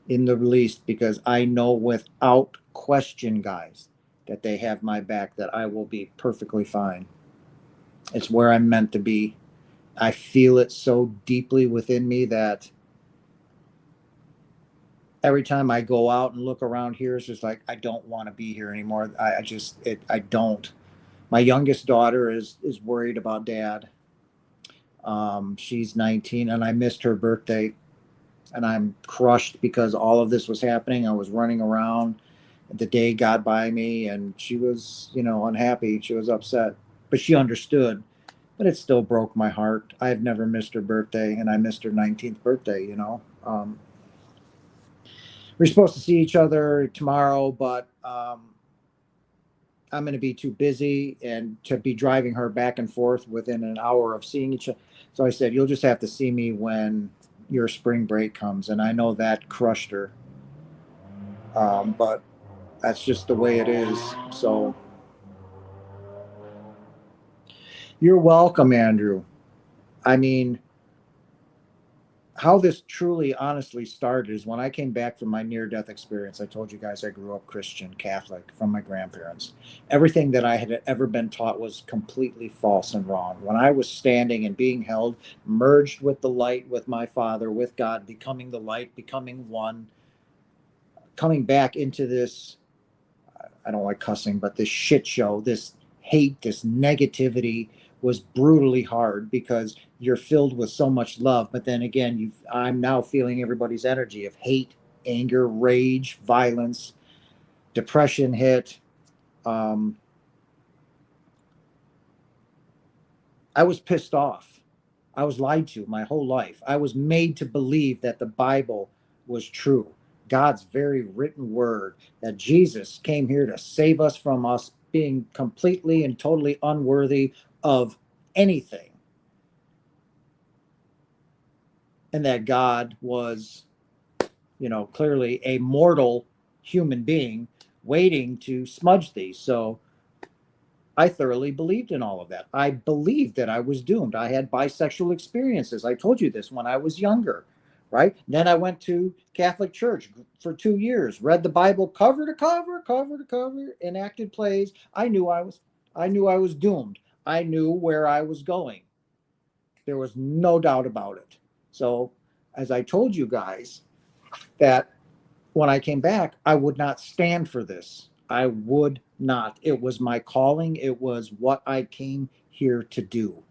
Because I know without question, guys, that they have my back, that I will be perfectly fine. It's where I'm meant to be. I feel it so deeply within me that every time I go out and look around here, it's just like, I don't want to be here anymore. I don't. My youngest daughter is worried about dad. She's 19 and I missed her birthday, and I'm crushed because all of this was happening. I was running around. The day got by me and she was, unhappy. She was upset, but she understood. But it still broke my heart. I've never missed her birthday, and I missed her 19th birthday. We're supposed to see each other tomorrow, but I'm going to be too busy and to be driving her back and forth within an hour of seeing each other. So I said, you'll just have to see me when your spring break comes. And I know that crushed her. But that's just the way it is. So you're welcome, Andrew. I mean, how this truly honestly started is when I came back from my near-death experience. I told you guys I grew up Christian, Catholic, from my grandparents. Everything that I had ever been taught was completely false and wrong. When I was standing and being held, merged with the light, with my Father, with God, becoming the light, becoming one, coming back into this, I don't like cussing, but this shit show, this hate, this negativity was brutally hard because you're filled with so much love. But then again, I'm now feeling everybody's energy of hate, anger, rage, violence, depression hit. I was pissed off. I was lied to my whole life. I was made to believe that the Bible was true. God's very written word, that Jesus came here to save us from us being completely and totally unworthy of anything. And that God was, clearly a mortal human being waiting to smudge these. So I thoroughly believed in all of that. I believed that I was doomed. I had bisexual experiences. I told you this when I was younger, right? Then I went to Catholic church for 2 years, read the Bible cover to cover, cover to cover, enacted plays. I knew I was doomed. I knew where I was going. There was no doubt about it. So, as I told you guys, that when I came back, I would not stand for this. I would not. It was my calling. It was what I came here to do.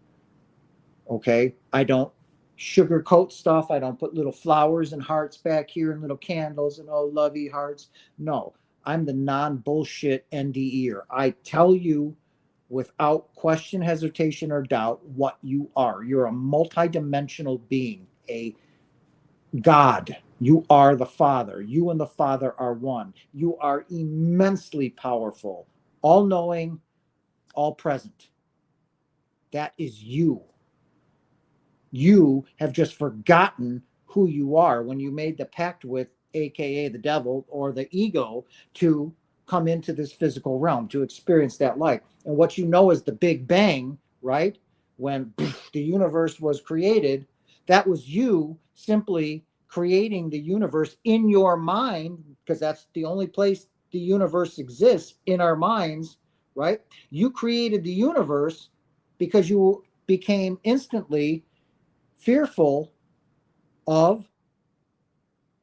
Okay? I don't sugarcoat stuff. I don't put little flowers and hearts back here and little candles and lovey hearts. No, I'm the non-bullshit NDEer. I tell you without question, hesitation, or doubt what you are. You're a multidimensional being, a God. You are the Father. You and the Father are one. You are immensely powerful, all knowing, all present. That is you. You have just forgotten who you are when you made the pact with aka the devil or the ego, to come into this physical realm to experience that light. And what you know is the Big Bang, right? When the universe was created, that was you simply creating the universe in your mind, because that's the only place the universe exists, in our minds, right? You created the universe because you became instantly fearful of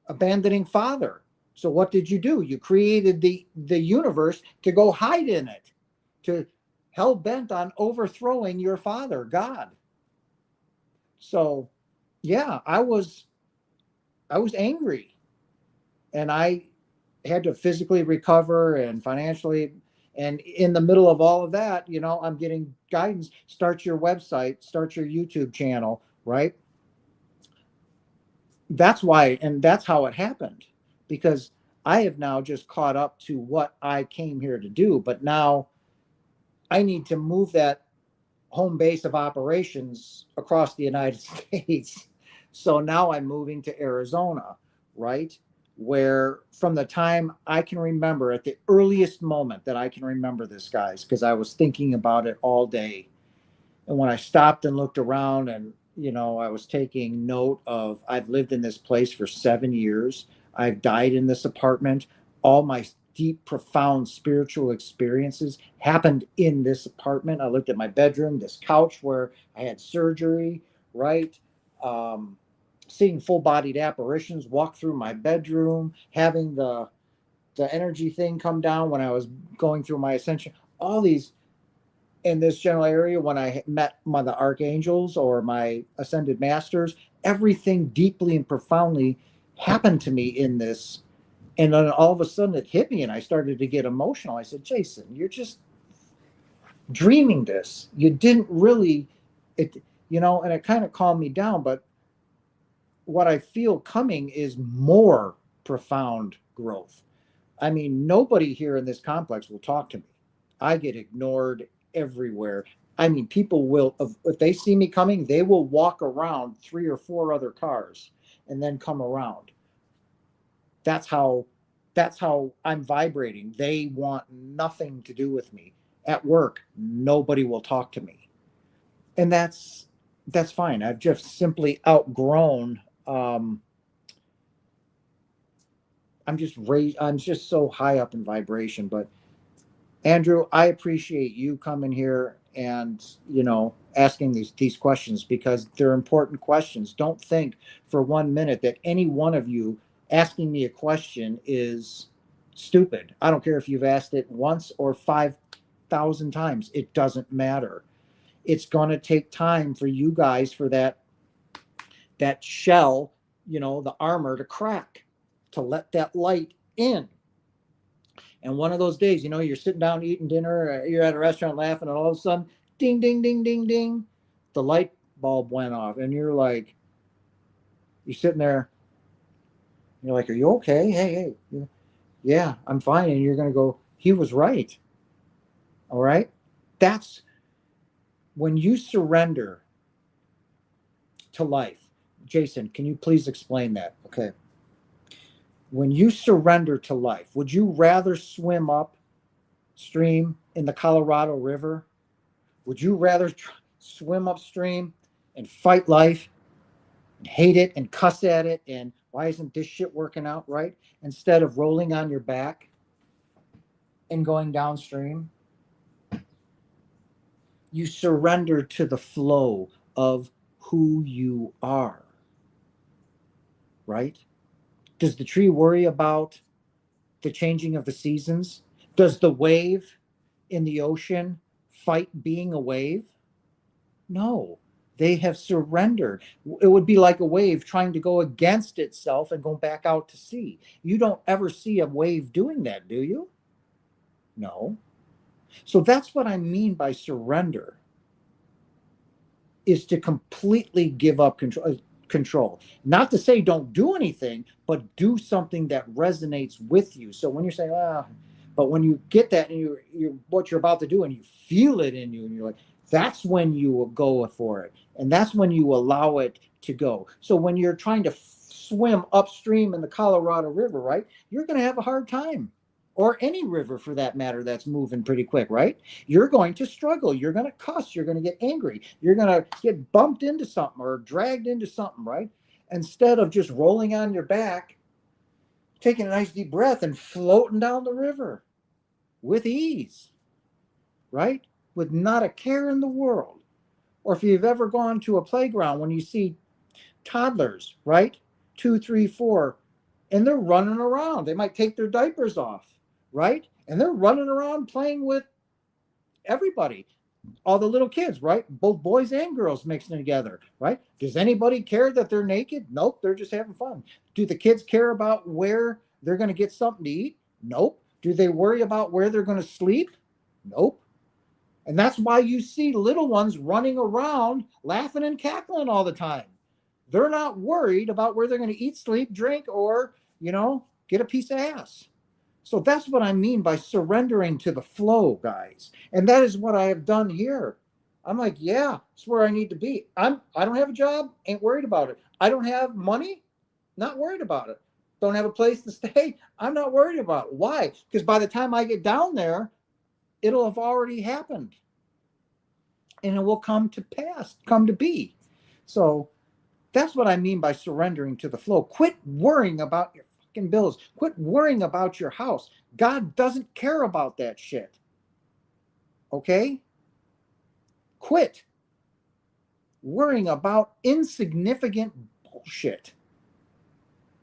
abandoning father. So what did you do? You created the universe to go hide in it, to hell bent on overthrowing your father, God. So yeah, I was angry, and I had to physically recover and financially. And in the middle of all of that, I'm getting guidance. Start your website, start your YouTube channel, right? That's why, and that's how it happened, because I have now just caught up to what I came here to do, but now I need to move that home base of operations across the United States. So now I'm moving to Arizona, right? Where from the time I can remember, at the earliest moment that I can remember this, guys, because I was thinking about it all day. And when I stopped and looked around, and I was taking note of, I've lived in this place for 7 years. I've died in this apartment. All my deep, profound spiritual experiences happened in this apartment. I looked at my bedroom, this couch where I had surgery, right? Um, Seeing full-bodied apparitions walk through my bedroom, having the energy thing come down when I was going through my ascension. All these in this general area, when I met the archangels or my ascended masters, everything deeply and profoundly happened to me in this. And then all of a sudden it hit me and I started to get emotional. I said, Jason, you're just dreaming this. You didn't really, and it kind of calmed me down. But what I feel coming is more profound growth. I mean, nobody here in this complex will talk to me. I get ignored everywhere. I mean, people will, if they see me coming, they will walk around 3 or 4 other cars and then come around. That's how I'm vibrating. They want nothing to do with me. At work, nobody will talk to me. And that's fine. I've just simply outgrown. I'm just so high up in vibration. But Andrew, I appreciate you coming here and asking these questions, because they're important questions. Don't think for 1 minute that any one of you asking me a question is stupid. I don't care if you've asked it once or 5,000 times. It doesn't matter. It's going to take time for you guys, for that shell, the armor to crack, to let that light in. And one of those days, you're sitting down eating dinner, you're at a restaurant laughing, and all of a sudden, ding, ding, ding, ding, ding, the light bulb went off. And you're sitting there, you're like, are you okay? Hey, yeah, I'm fine. And you're going to go, he was right. All right. That's when you surrender to life. Jason, can you please explain that? Okay. When you surrender to life, would you rather swim upstream in the Colorado River? Would you rather swim upstream and fight life and hate it and cuss at it and why isn't this shit working out right, instead of rolling on your back and going downstream? You surrender to the flow of who you are, right? Does the tree worry about the changing of the seasons? Does the wave in the ocean fight being a wave? No, they have surrendered. It would be like a wave trying to go against itself and go back out to sea. You don't ever see a wave doing that, do you? No. So that's what I mean by surrender, is to completely give up control. Not to say don't do anything, but do something that resonates with you. So when you're saying, but when you get that and you what you're about to do and you feel it in you and you're like, that's when you will go for it. And that's when you allow it to go. So when you're trying to swim upstream in the Colorado River, right? You're going to have a hard time. Or any river for that matter that's moving pretty quick, right? You're going to struggle. You're going to cuss. You're going to get angry. You're going to get bumped into something or dragged into something, right? Instead of just rolling on your back, taking a nice deep breath and floating down the river with ease, right? With not a care in the world. Or if you've ever gone to a playground when you see toddlers, right? 2, 3, 4, and they're running around. They might take their diapers off, right? And they're running around playing with everybody, all the little kids, right? Both boys and girls mixing together, right? Does anybody care that they're naked? Nope, they're just having fun. Do the kids care about where they're going to get something to eat? Nope. Do they worry about where they're going to sleep? Nope. And that's why you see little ones running around laughing and cackling all the time. They're not worried about where they're going to eat, sleep, drink, or, get a piece of ass. So that's what I mean by surrendering to the flow, guys. And that is what I have done here. I'm like, yeah, it's where I need to be. I don't have a job, ain't worried about it. I don't have money, not worried about it. Don't have a place to stay, I'm not worried about it. Why? Because by the time I get down there, it'll have already happened. And it will come to pass, come to be. So that's what I mean by surrendering to the flow. Quit worrying about your fucking bills. Quit worrying about your house. God doesn't care about that shit. Okay? Quit worrying about insignificant bullshit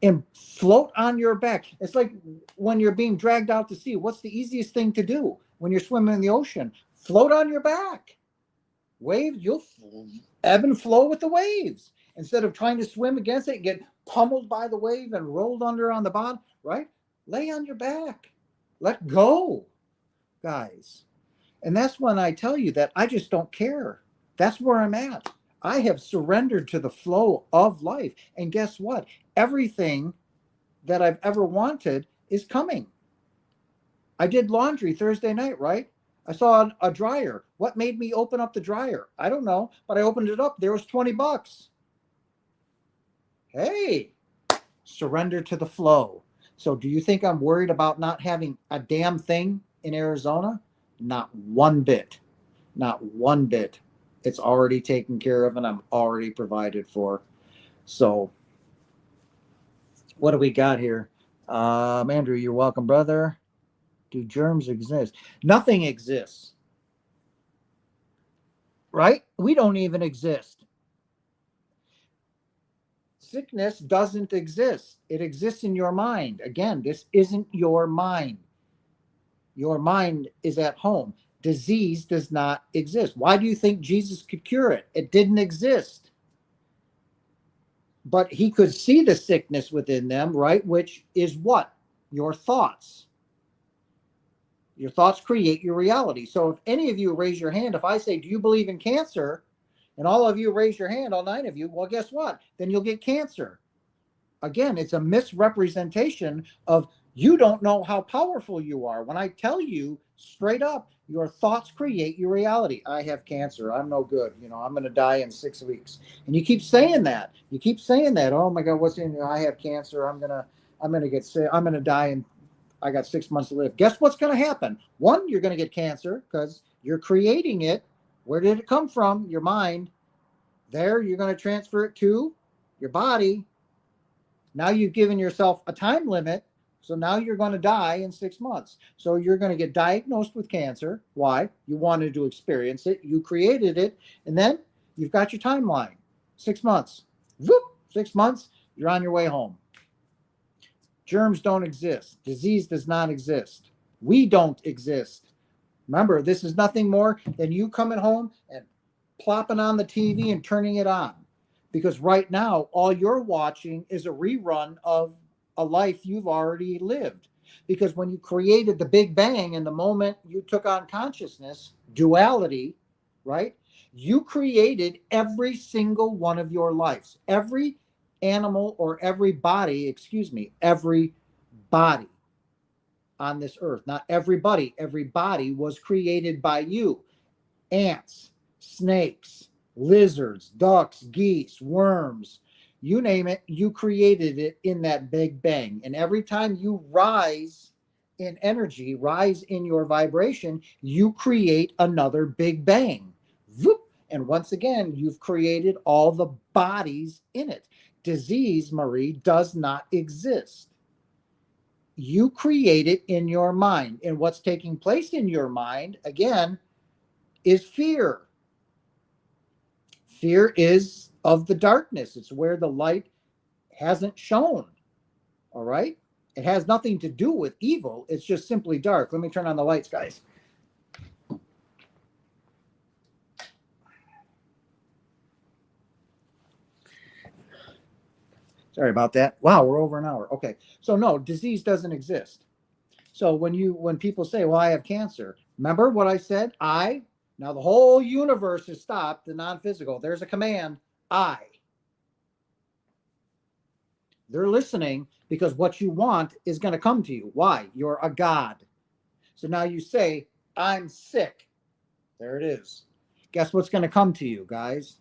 and float on your back. It's like when you're being dragged out to sea. What's the easiest thing to do when you're swimming in the ocean? Float on your back. Waves, you'll ebb and flow with the waves instead of trying to swim against it and get pummeled by the wave and rolled under on the bottom, right? Lay on your back. Let go, guys. And that's when I tell you that I just don't care. That's where I'm at. I have surrendered to the flow of life. And guess what? Everything that I've ever wanted is coming. I did laundry Thursday night, right? I saw a dryer. What made me open up the dryer? I don't know, but I opened it up. There was $20. Hey, surrender to the flow. So do you think I'm worried about not having a damn thing in Arizona? Not one bit. Not one bit. It's already taken care of and I'm already provided for. So what do we got here? Andrew, you're welcome, brother. Do germs exist? Nothing exists. Right? We don't even exist. Sickness doesn't exist. It exists in your mind. Again, this isn't your mind. Your mind is at home. Disease does not exist. Why do you think Jesus could cure it? It didn't exist. But he could see the sickness within them, right? Which is what? Your thoughts. Your thoughts create your reality. So if any of you raise your hand, if I say, do you believe in cancer? And all of you raise your hand, all 9 of you, well, guess what? Then you'll get cancer. Again, it's a misrepresentation of you don't know how powerful you are. When I tell you straight up, your thoughts create your reality. I have cancer. I'm no good. I'm going to die in 6 weeks. And you keep saying that. You keep saying that. Oh my God, what's in you? I have cancer. I'm going to get sick. I'm going to die and I got 6 months to live. Guess what's going to happen? One, you're going to get cancer because you're creating it. Where did it come from? Your mind. There, you're going to transfer it to your body. Now you've given yourself a time limit. So now you're going to die in 6 months. So you're going to get diagnosed with cancer. Why? You wanted to experience it. You created it. And then you've got your timeline. 6 months. Whoop, 6 months. You're on your way home. Germs don't exist. Disease does not exist. We don't exist. Remember, this is nothing more than you coming home and plopping on the TV and turning it on. Because right now, all you're watching is a rerun of a life you've already lived. Because when you created the Big Bang and the moment you took on consciousness, duality, right? You created every single one of your lives. Every animal or every body on this earth. Not everybody. Every body was created by you. Ants, snakes, lizards, ducks, geese, worms, you name it, you created it in that big bang. And every time you rise in energy, rise in your vibration, you create another big bang. Whoop. And once again, you've created all the bodies in it. Disease, Marie, does not exist. You create it in your mind. And what's taking place in your mind, again, is fear. Fear is of the darkness. It's where the light hasn't shone. All right? It has nothing to do with evil. It's just simply dark. Let me turn on the lights, guys. Sorry about that. Wow, we're over an hour. Okay. So no, disease doesn't exist. So when people say, well, I have cancer, remember what I said? Now the whole universe is stopped, the non-physical. There's a command, I. They're listening because what you want is going to come to you. Why? You're a God. So now you say, I'm sick. There it is. Guess what's going to come to you, guys?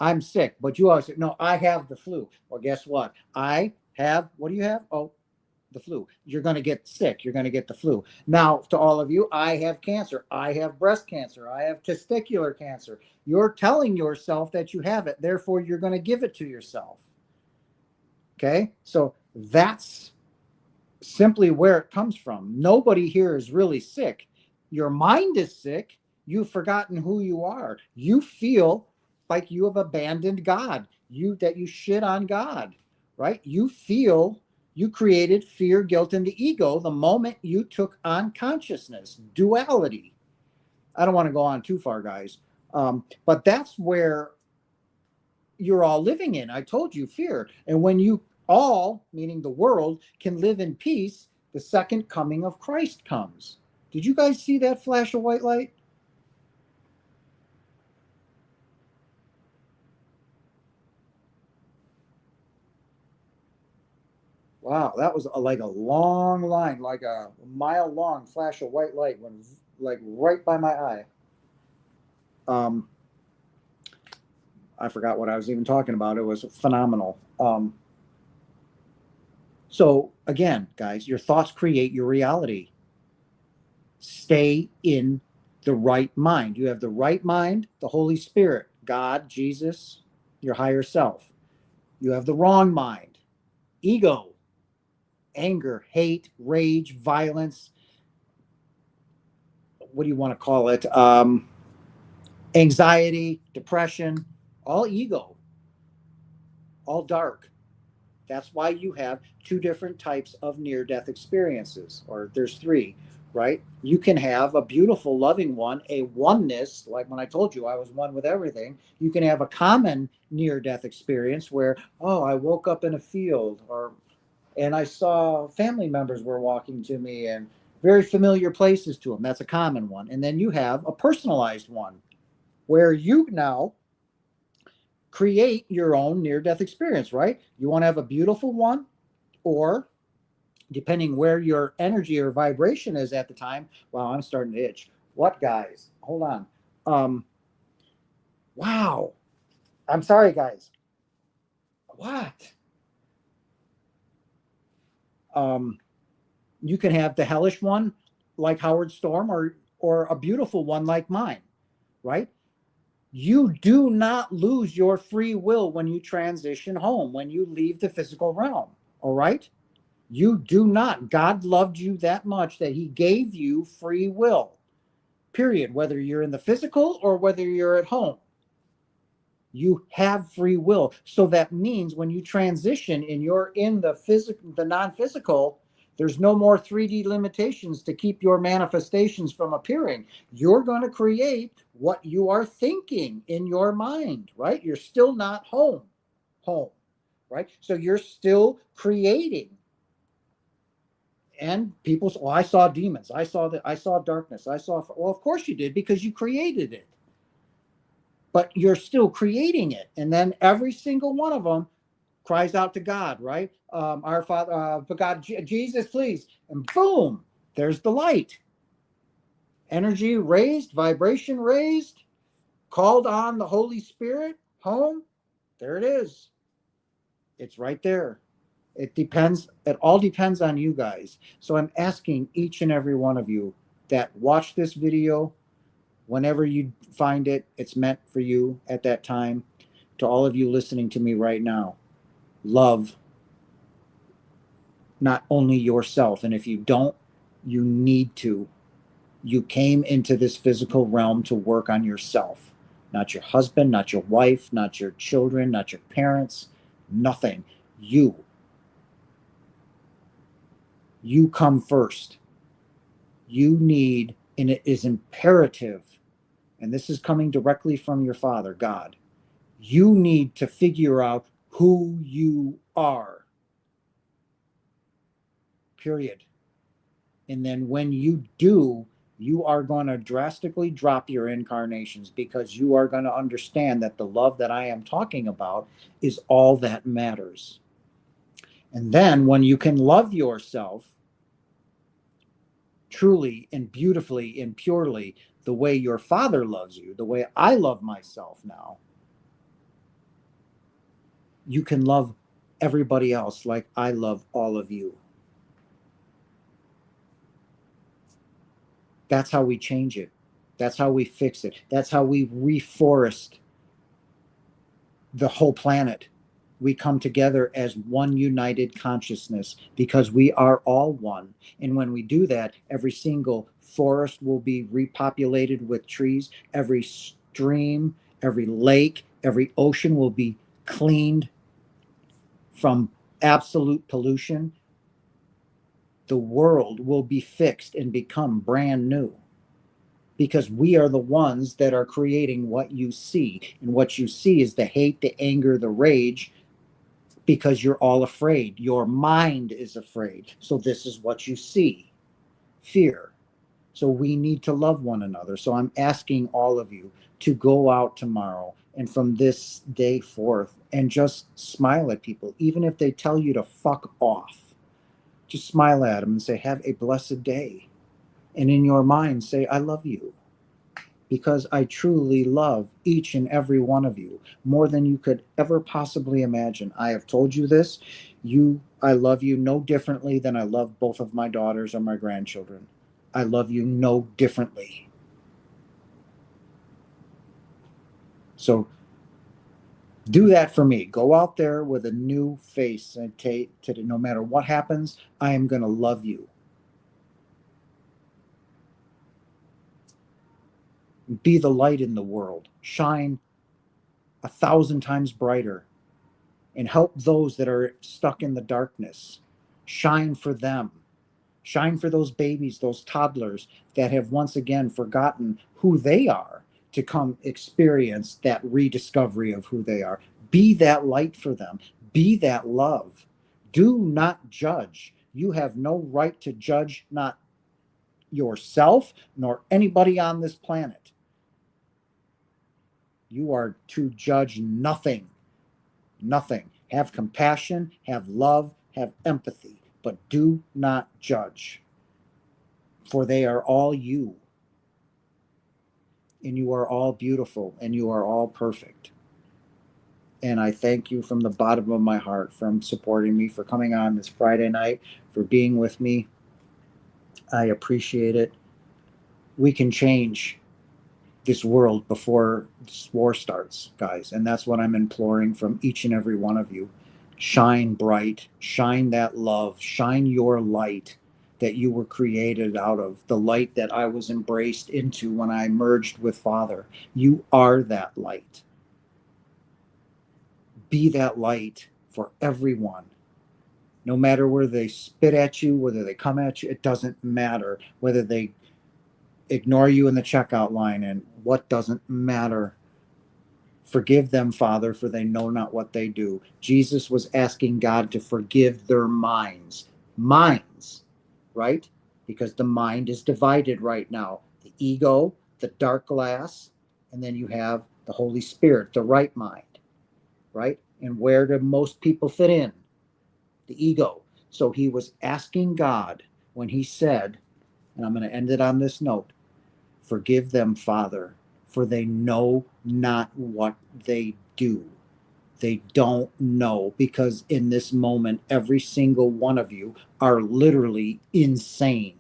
I'm sick. But you always say, no, I have the flu. Well, guess what? I have, what do you have? Oh, the flu. You're going to get sick. You're going to get the flu. Now, to all of you, I have cancer. I have breast cancer. I have testicular cancer. You're telling yourself that you have it. Therefore, you're going to give it to yourself. Okay? So that's simply where it comes from. Nobody here is really sick. Your mind is sick. You've forgotten who you are. You feel like you have abandoned God. That you shit on God, right? You feel you created fear, guilt, and the ego the moment you took on consciousness, duality. I don't want to go on too far, guys. But that's where you're all living in. I told you, fear. And when you all, meaning the world, can live in peace, the second coming of Christ comes. Did you guys see that flash of white light? Wow, that was like a long line, like a mile long flash of white light went like right by my eye. I forgot what I was even talking about. It was phenomenal. So again, guys, your thoughts create your reality. Stay in the right mind. You have the right mind, the Holy Spirit, God, Jesus, your higher self. You have the wrong mind, ego, anger, hate, rage, violence. What do you want to call it? Anxiety, depression, all ego, all dark. That's why you have two different types of near-death experiences, or there's three, right? You can have a beautiful, loving one, a oneness, like when I told you I was one with everything. You can have a common near-death experience where, oh, I woke up in a field, and I saw family members were walking to me and very familiar places to them. That's a common one. And then you have a personalized one where you now create your own near-death experience, right? You want to have a beautiful one, or depending where your energy or vibration is at the time. Wow, I'm starting to itch. What, guys? Hold on. Wow. I'm sorry, guys. What? You can have the hellish one like Howard Storm, or a beautiful one like mine, right? You do not lose your free will when you transition home, when you leave the physical realm. All right? You do not. God loved you that much that he gave you free will, period. Whether you're in the physical or whether you're at home, you have free will. So that means when you transition and you're in the physical, the non-physical, there's no more 3D limitations to keep your manifestations from appearing. You're going to create what you are thinking in your mind, right? You're still not home, right? So you're still creating. And people say, well, I saw demons. I saw darkness. Well, of course you did, because you created it. But you're still creating it. And then every single one of them cries out to God, right? Our Father, God, Jesus, please. And boom, there's the light. Energy raised, vibration raised, called on the Holy Spirit, home. There it is. It's right there. It depends. It all depends on you guys. So I'm asking each and every one of you that watch this video, whenever you find it, it's meant for you at that time. To all of you listening to me right now, love not only yourself. And if you don't, you need to. You came into this physical realm to work on yourself, not your husband, not your wife, not your children, not your parents, nothing. You. You come first. You need, and it is imperative, and this is coming directly from your Father, God. You need to figure out who you are. Period. And then when you do, you are going to drastically drop your incarnations, because you are going to understand that the love that I am talking about is all that matters. And then when you can love yourself truly and beautifully and purely the way your Father loves you, the way I love myself now, you can love everybody else like I love all of you. That's how we change it. That's how we fix it. That's how we reforest the whole planet. We come together as one united consciousness, because we are all one. And when we do that, every single forest will be repopulated with trees. Every stream, every lake, every ocean will be cleaned from absolute pollution. The world will be fixed and become brand new, because we are the ones that are creating what you see. And what you see is the hate, the anger, the rage, because you're all afraid. Your mind is afraid. So this is what you see, fear. So we need to love one another. So I'm asking all of you to go out tomorrow and from this day forth and just smile at people, even if they tell you to fuck off. Just smile at them and say, have a blessed day. And in your mind, say, I love you. Because I truly love each and every one of you more than you could ever possibly imagine. I have told you this. I love you no differently than I love both of my daughters or my grandchildren. I love you no differently. So do that for me. Go out there with a new face and no matter what happens, I am going to love you. Be the light in the world. Shine 1,000 times brighter and help those that are stuck in the darkness. Shine for them. Shine for those babies, those toddlers that have once again forgotten who they are, to come experience that rediscovery of who they are. Be that light for them. Be that love. Do not judge. You have no right to judge, not yourself nor anybody on this planet. You are to judge nothing. Nothing. Have compassion, have love, have empathy, but do not judge. For they are all you. And you are all beautiful, and you are all perfect. And I thank you from the bottom of my heart for supporting me, for coming on this Friday night, for being with me. I appreciate it. We can change this world before this war starts, guys. And that's what I'm imploring from each and every one of you. Shine bright, shine that love, shine your light that you were created out of, the light that I was embraced into when I merged with Father. You are that light. Be that light for everyone. No matter where they spit at you, whether they come at you, it doesn't matter. Whether they ignore you in the checkout line, and what doesn't matter. Forgive them, Father, for they know not what they do. Jesus was asking God to forgive their minds. Minds, right? Because the mind is divided right now. The ego, the dark glass, and then you have the Holy Spirit, the right mind, right? And where do most people fit in? The ego. So he was asking God when he said, and I'm going to end it on this note, forgive them, Father, for they know not what they do. They don't know, because in this moment, every single one of you are literally insane.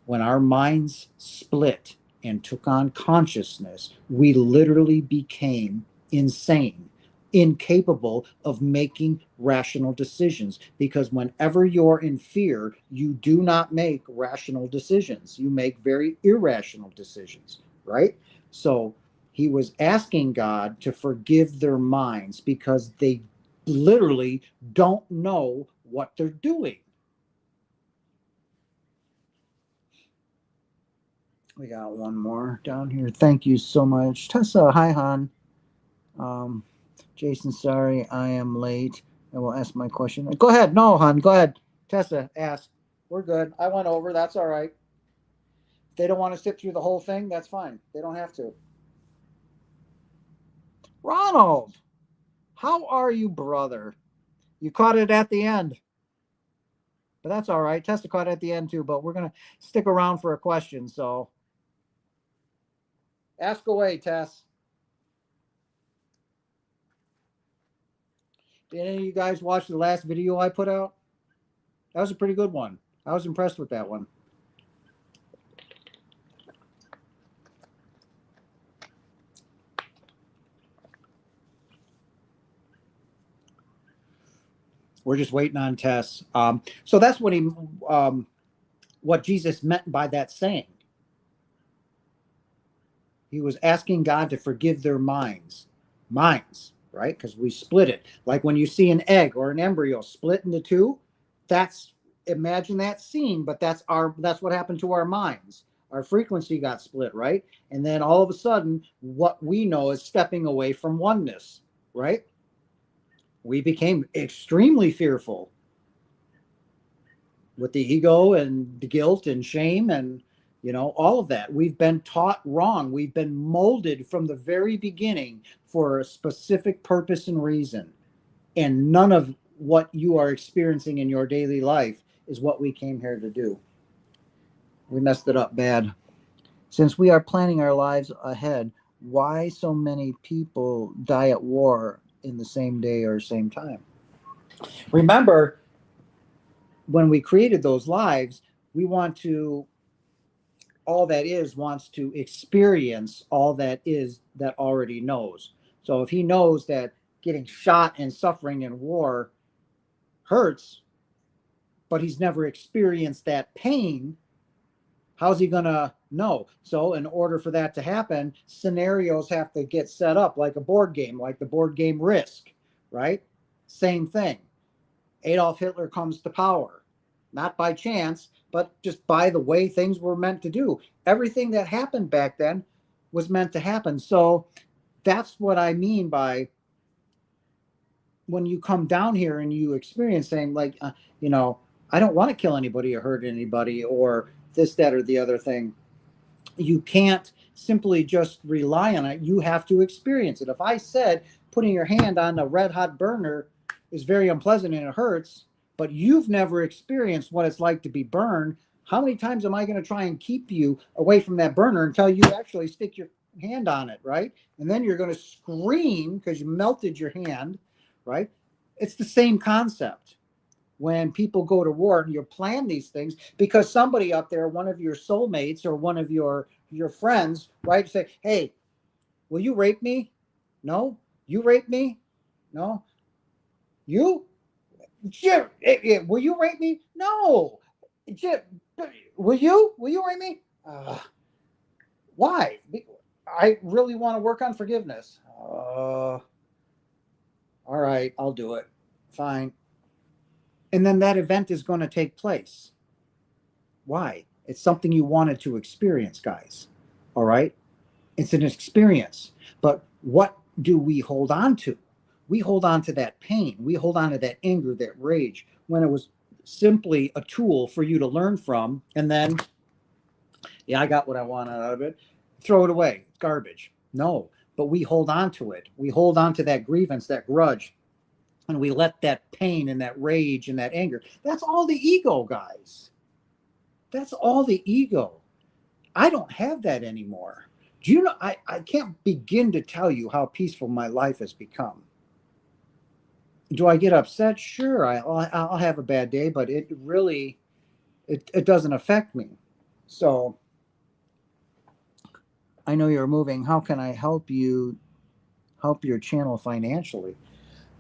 When our minds split and took on consciousness, we literally became insane, incapable of making rational decisions. Because whenever you're in fear, you do not make rational decisions. You make very irrational decisions, right? So he was asking God to forgive their minds because they literally don't know what they're doing. We got one more down here. Thank you so much. Tessa, hi, hon. Um, Jason, sorry I am late. I will ask my question. Go ahead. No, hon, go ahead. Tessa, ask. We're good. I went over. That's all right. If they don't want to sit through the whole thing, that's fine. They don't have to. Ronald, how are you, brother? You caught it at the end. But that's all right. Tessa caught it at the end, too. But we're going to stick around for a question. So ask away, Tess. Did any of you guys watch the last video I put out? That was a pretty good one. I was impressed with that one. We're just waiting on Tess. So that's what Jesus meant by that saying. He was asking God to forgive their minds, right? Because we split it. Like when you see an egg or an embryo split into two, imagine that scene, but that's what happened to our minds. Our frequency got split, right? And then all of a sudden, what we know is stepping away from oneness, right? We became extremely fearful with the ego and the guilt and shame and all of that. We've been taught wrong. We've been molded from the very beginning for a specific purpose and reason. And none of what you are experiencing in your daily life is what we came here to do. We messed it up bad. Since we are planning our lives ahead, why so many people die at war in the same day or same time? Remember, when we created those lives, we want to wants to experience all that is that already knows. So if he knows that getting shot and suffering in war hurts, but he's never experienced that pain, how's he gonna know? So in order for that to happen, scenarios have to get set up like a board game, like the board game Risk, right? Same thing. Adolf Hitler comes to power, not by chance, but just by the way things were meant to do. Everything that happened back then was meant to happen. So that's what I mean by when you come down here and you experience saying like, I don't want to kill anybody or hurt anybody or this, that, or the other thing. You can't simply just rely on it. You have to experience it. If I said putting your hand on a red hot burner is very unpleasant and it hurts, but you've never experienced what it's like to be burned, how many times am I going to try and keep you away from that burner until you actually stick your hand on it, right? And then you're going to scream because you melted your hand, right? It's the same concept. When people go to war and you plan these things because somebody up there, one of your soulmates or one of your friends, right, say, hey, will you rape me? No. You rape me? No. You? Jim, will you rape me? No. Jim, will you rape me? Why? I really want to work on forgiveness. All right, I'll do it. Fine. And then that event is going to take place. Why? It's something you wanted to experience, guys. All right? It's an experience. But what do we hold on to? We hold on to that pain. We hold on to that anger, that rage, when it was simply a tool for you to learn from. And then, yeah, I got what I wanted out of it. Throw it away. It's garbage. No, but we hold on to it. We hold on to that grievance, that grudge. And we let that pain and that rage and that anger. That's all the ego, guys. That's all the ego. I don't have that anymore. Do you know, I can't begin to tell you how peaceful my life has become. Do I get upset? Sure, I'll have a bad day, but it really, it doesn't affect me. So I know you're moving. How can I help your channel financially?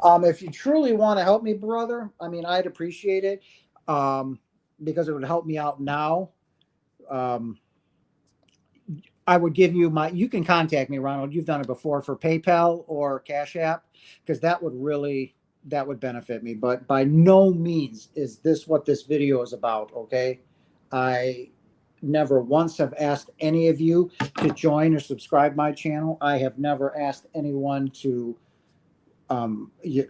If you truly want to help me, brother, I mean, I'd appreciate it, um, because it would help me out now. Um, I would give you my, you can contact me, Ronald. You've done it before for PayPal or Cash App, because that would really, that would benefit me. But by no means is this what this video is about. Okay. I never once have asked any of you to join or subscribe my channel. I have never asked anyone to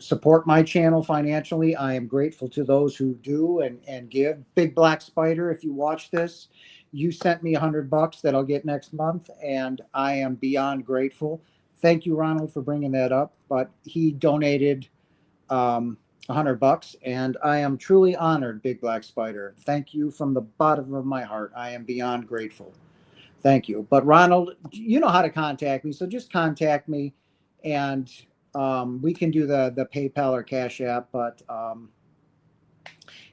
support my channel financially. I am grateful to those who do and give. Big Black Spider, if you watch this, you sent me $100 that I'll get next month, and I am beyond grateful. Thank you, Ronald, for bringing that up. But he donated $100, and I am truly honored, Big Black Spider. Thank you from the bottom of my heart. I am beyond grateful. Thank you. But Ronald, you know how to contact me, so just contact me, and we can do the PayPal or Cash App. But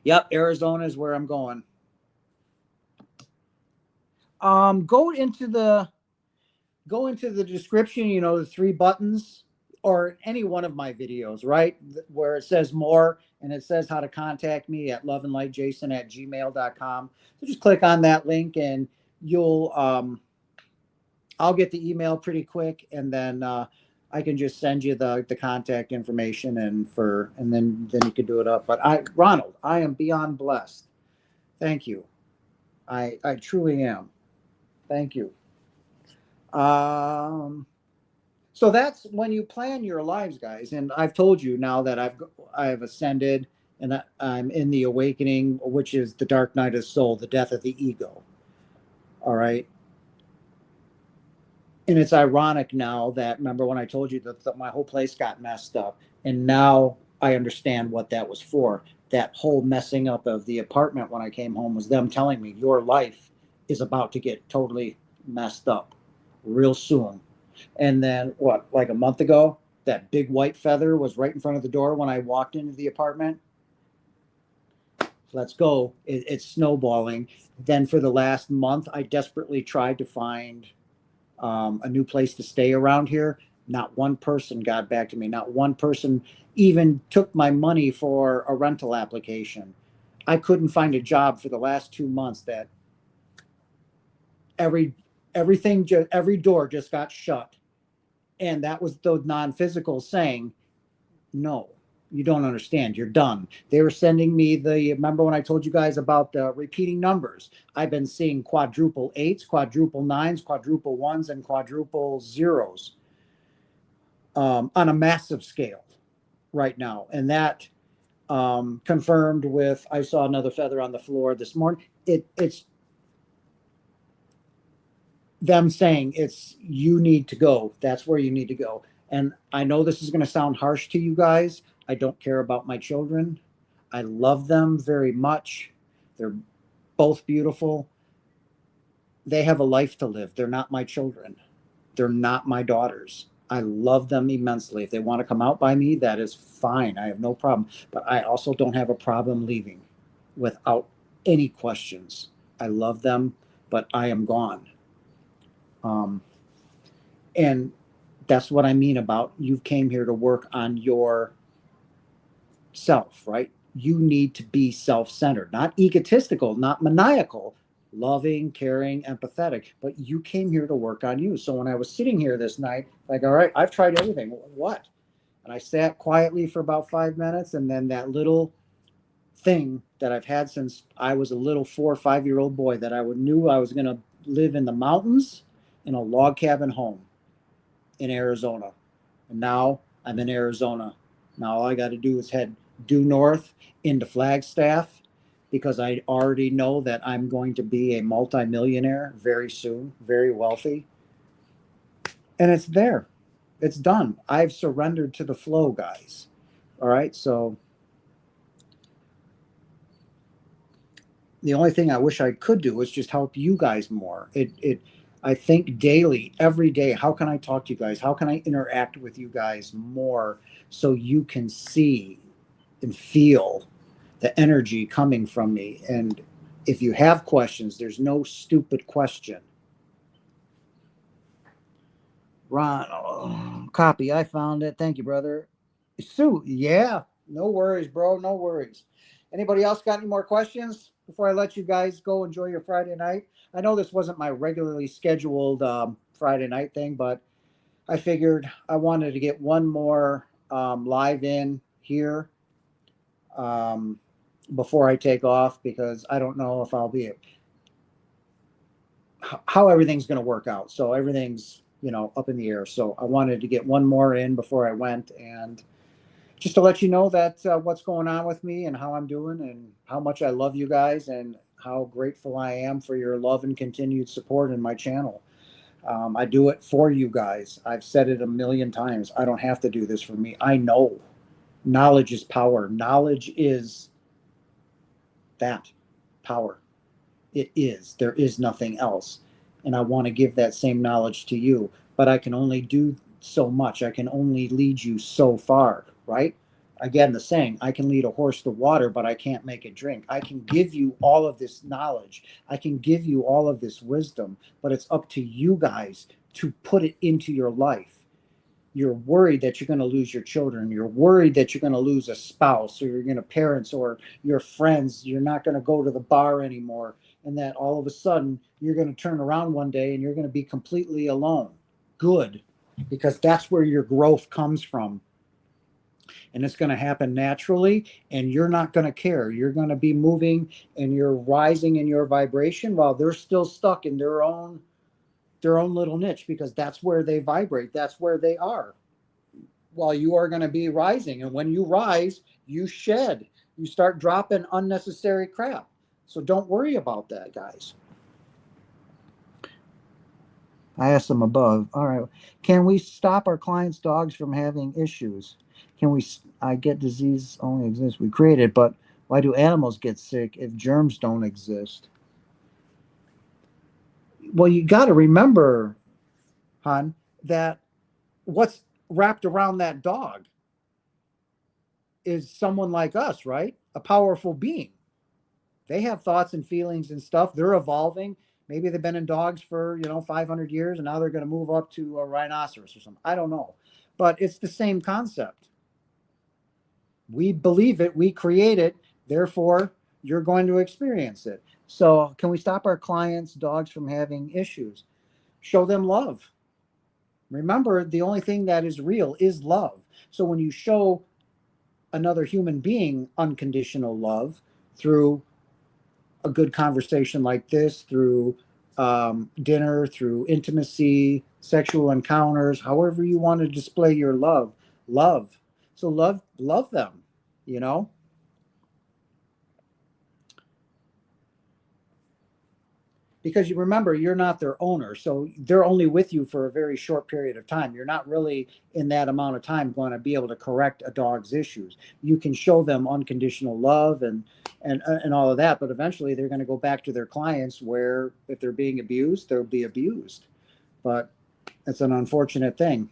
yep, Arizona is where I'm going. Go into the description. You know, the 3 buttons, or any one of my videos, right, where it says more and it says how to contact me at loveandlightjason@gmail.com. So just click on that link and you'll I'll get the email pretty quick, and then I can just send you the contact information, and then you can do it up. But Ronald, I am beyond blessed. Thank you. I truly am. Thank you. So that's when you plan your lives, guys. And I've told you now that I've ascended, and I'm in the awakening, which is the dark night of the soul, the death of the ego. All right. And it's ironic now that, remember when I told you that my whole place got messed up, and now I understand what that was for. That whole messing up of the apartment when I came home was them telling me your life is about to get totally messed up real soon. And then what, like a month ago, that big white feather was right in front of the door when I walked into the apartment. Let's go. It's snowballing. Then for the last month, I desperately tried to find a new place to stay around here. Not one person got back to me. Not one person even took my money for a rental application. I couldn't find a job for the last 2 months. That every door just got shut, and that was the non-physical saying, no, you don't understand, you're done. They were sending me remember when I told you guys about the repeating numbers? I've been seeing quadruple 8s, quadruple 9s, quadruple 1s, and quadruple 0s on a massive scale right now. And that confirmed with, I saw another feather on the floor this morning. It's them saying, it's, you need to go. That's where you need to go. And I know this is going to sound harsh to you guys. I don't care about my children. I love them very much. They're both beautiful. They have a life to live. They're not my children. They're not my daughters. I love them immensely. If they want to come out by me, that is fine. I have no problem. But I also don't have a problem leaving without any questions. I love them, but I am gone. And that's what I mean about, you came here to work on your self, right? You need to be self-centered, not egotistical, not maniacal, loving, caring, empathetic, but you came here to work on you. So when I was sitting here this night, like, all right, I've tried everything. What? And I sat quietly for about 5 minutes, and then that little thing that I've had since I was a little 4 or 5-year-old boy, that knew I was going to live in the mountains in a log cabin home in Arizona. And now I'm in Arizona. Now all I got to do is head due north into Flagstaff, because I already know that I'm going to be a multimillionaire very soon, very wealthy. And it's there. It's done. I've surrendered to the flow, guys. All right. So the only thing I wish I could do is just help you guys more. I think daily, every day, how can I talk to you guys? How can I interact with you guys more so you can see and feel the energy coming from me? And if you have questions, there's no stupid question. Ron, oh, copy. I found it. Thank you, brother. Sue, yeah. No worries, bro. No worries. Anybody else got any more questions before I let you guys go enjoy your Friday night? I know this wasn't my regularly scheduled Friday night thing, but I figured I wanted to get one more live in here um, before I take off because I don't know if I'll be how everything's going to work out. So everything's up in the air. So I wanted to get one more in before I went, and just to let you know that what's going on with me and how I'm doing and how much I love you guys and how grateful I am for your love and continued support in my channel. I do it for you guys. I've said it a million times. I don't have to do this for me. I know knowledge is power. Knowledge is that power. It is. There is nothing else. And I want to give that same knowledge to you. But I can only do so much. I can only lead you so far, right? Again, the saying, I can lead a horse to water, but I can't make it drink. I can give you all of this knowledge. I can give you all of this wisdom, but it's up to you guys to put it into your life. You're worried that you're going to lose your children. You're worried that you're going to lose a spouse or you're going to parents or your friends. You're not going to go to the bar anymore. And that all of a sudden you're going to turn around one day and you're going to be completely alone. Good, because that's where your growth comes from. And it's going to happen naturally, and you're not going to care. You're going to be moving and you're rising in your vibration while they're still stuck in their own little niche, because that's where they vibrate. That's where they are. While you are going to be rising. And when you rise, you shed. You start dropping unnecessary crap. So don't worry about that, guys. I asked them above. All right. Can we stop our clients' dogs from having issues? Can we? I get disease only exists. We create it, but why do animals get sick if germs don't exist? Well, you got to remember, hon, that what's wrapped around that dog is someone like us, right? A powerful being. They have thoughts and feelings and stuff. They're evolving. Maybe they've been in dogs for 500 years, and now they're going to move up to a rhinoceros or something. I don't know, but it's the same concept. We believe it, we create it, therefore you're going to experience it. So can we stop our clients' dogs from having issues? Show them love. Remember, the only thing that is real is love. So when you show another human being unconditional love through a good conversation like this, through dinner, through intimacy, sexual encounters, however you want to display your love, love. So love them, you know. Because you remember, you're not their owner, so they're only with you for a very short period of time. You're not really in that amount of time going to be able to correct a dog's issues. You can show them unconditional love and all of that, but eventually they're going to go back to their clients where if they're being abused, they'll be abused. But it's an unfortunate thing.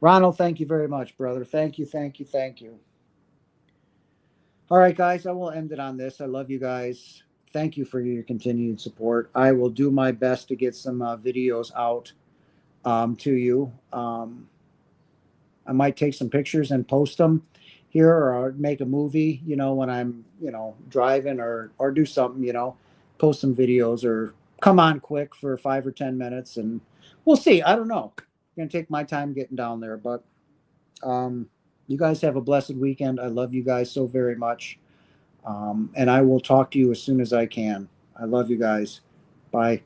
Ronald, thank you very much, brother. Thank you, thank you, thank you. All right, guys, I will end it on this. I love you guys. Thank you for your continued support. I will do my best to get some videos out to you. I might take some pictures and post them here, or make a movie, when I'm, driving, or do something, post some videos, or come on quick for 5 or 10 minutes, and we'll see. I don't know. I'm going to take my time getting down there, but you guys have a blessed weekend. I love you guys so very much. And I will talk to you as soon as I can. I love you guys. Bye.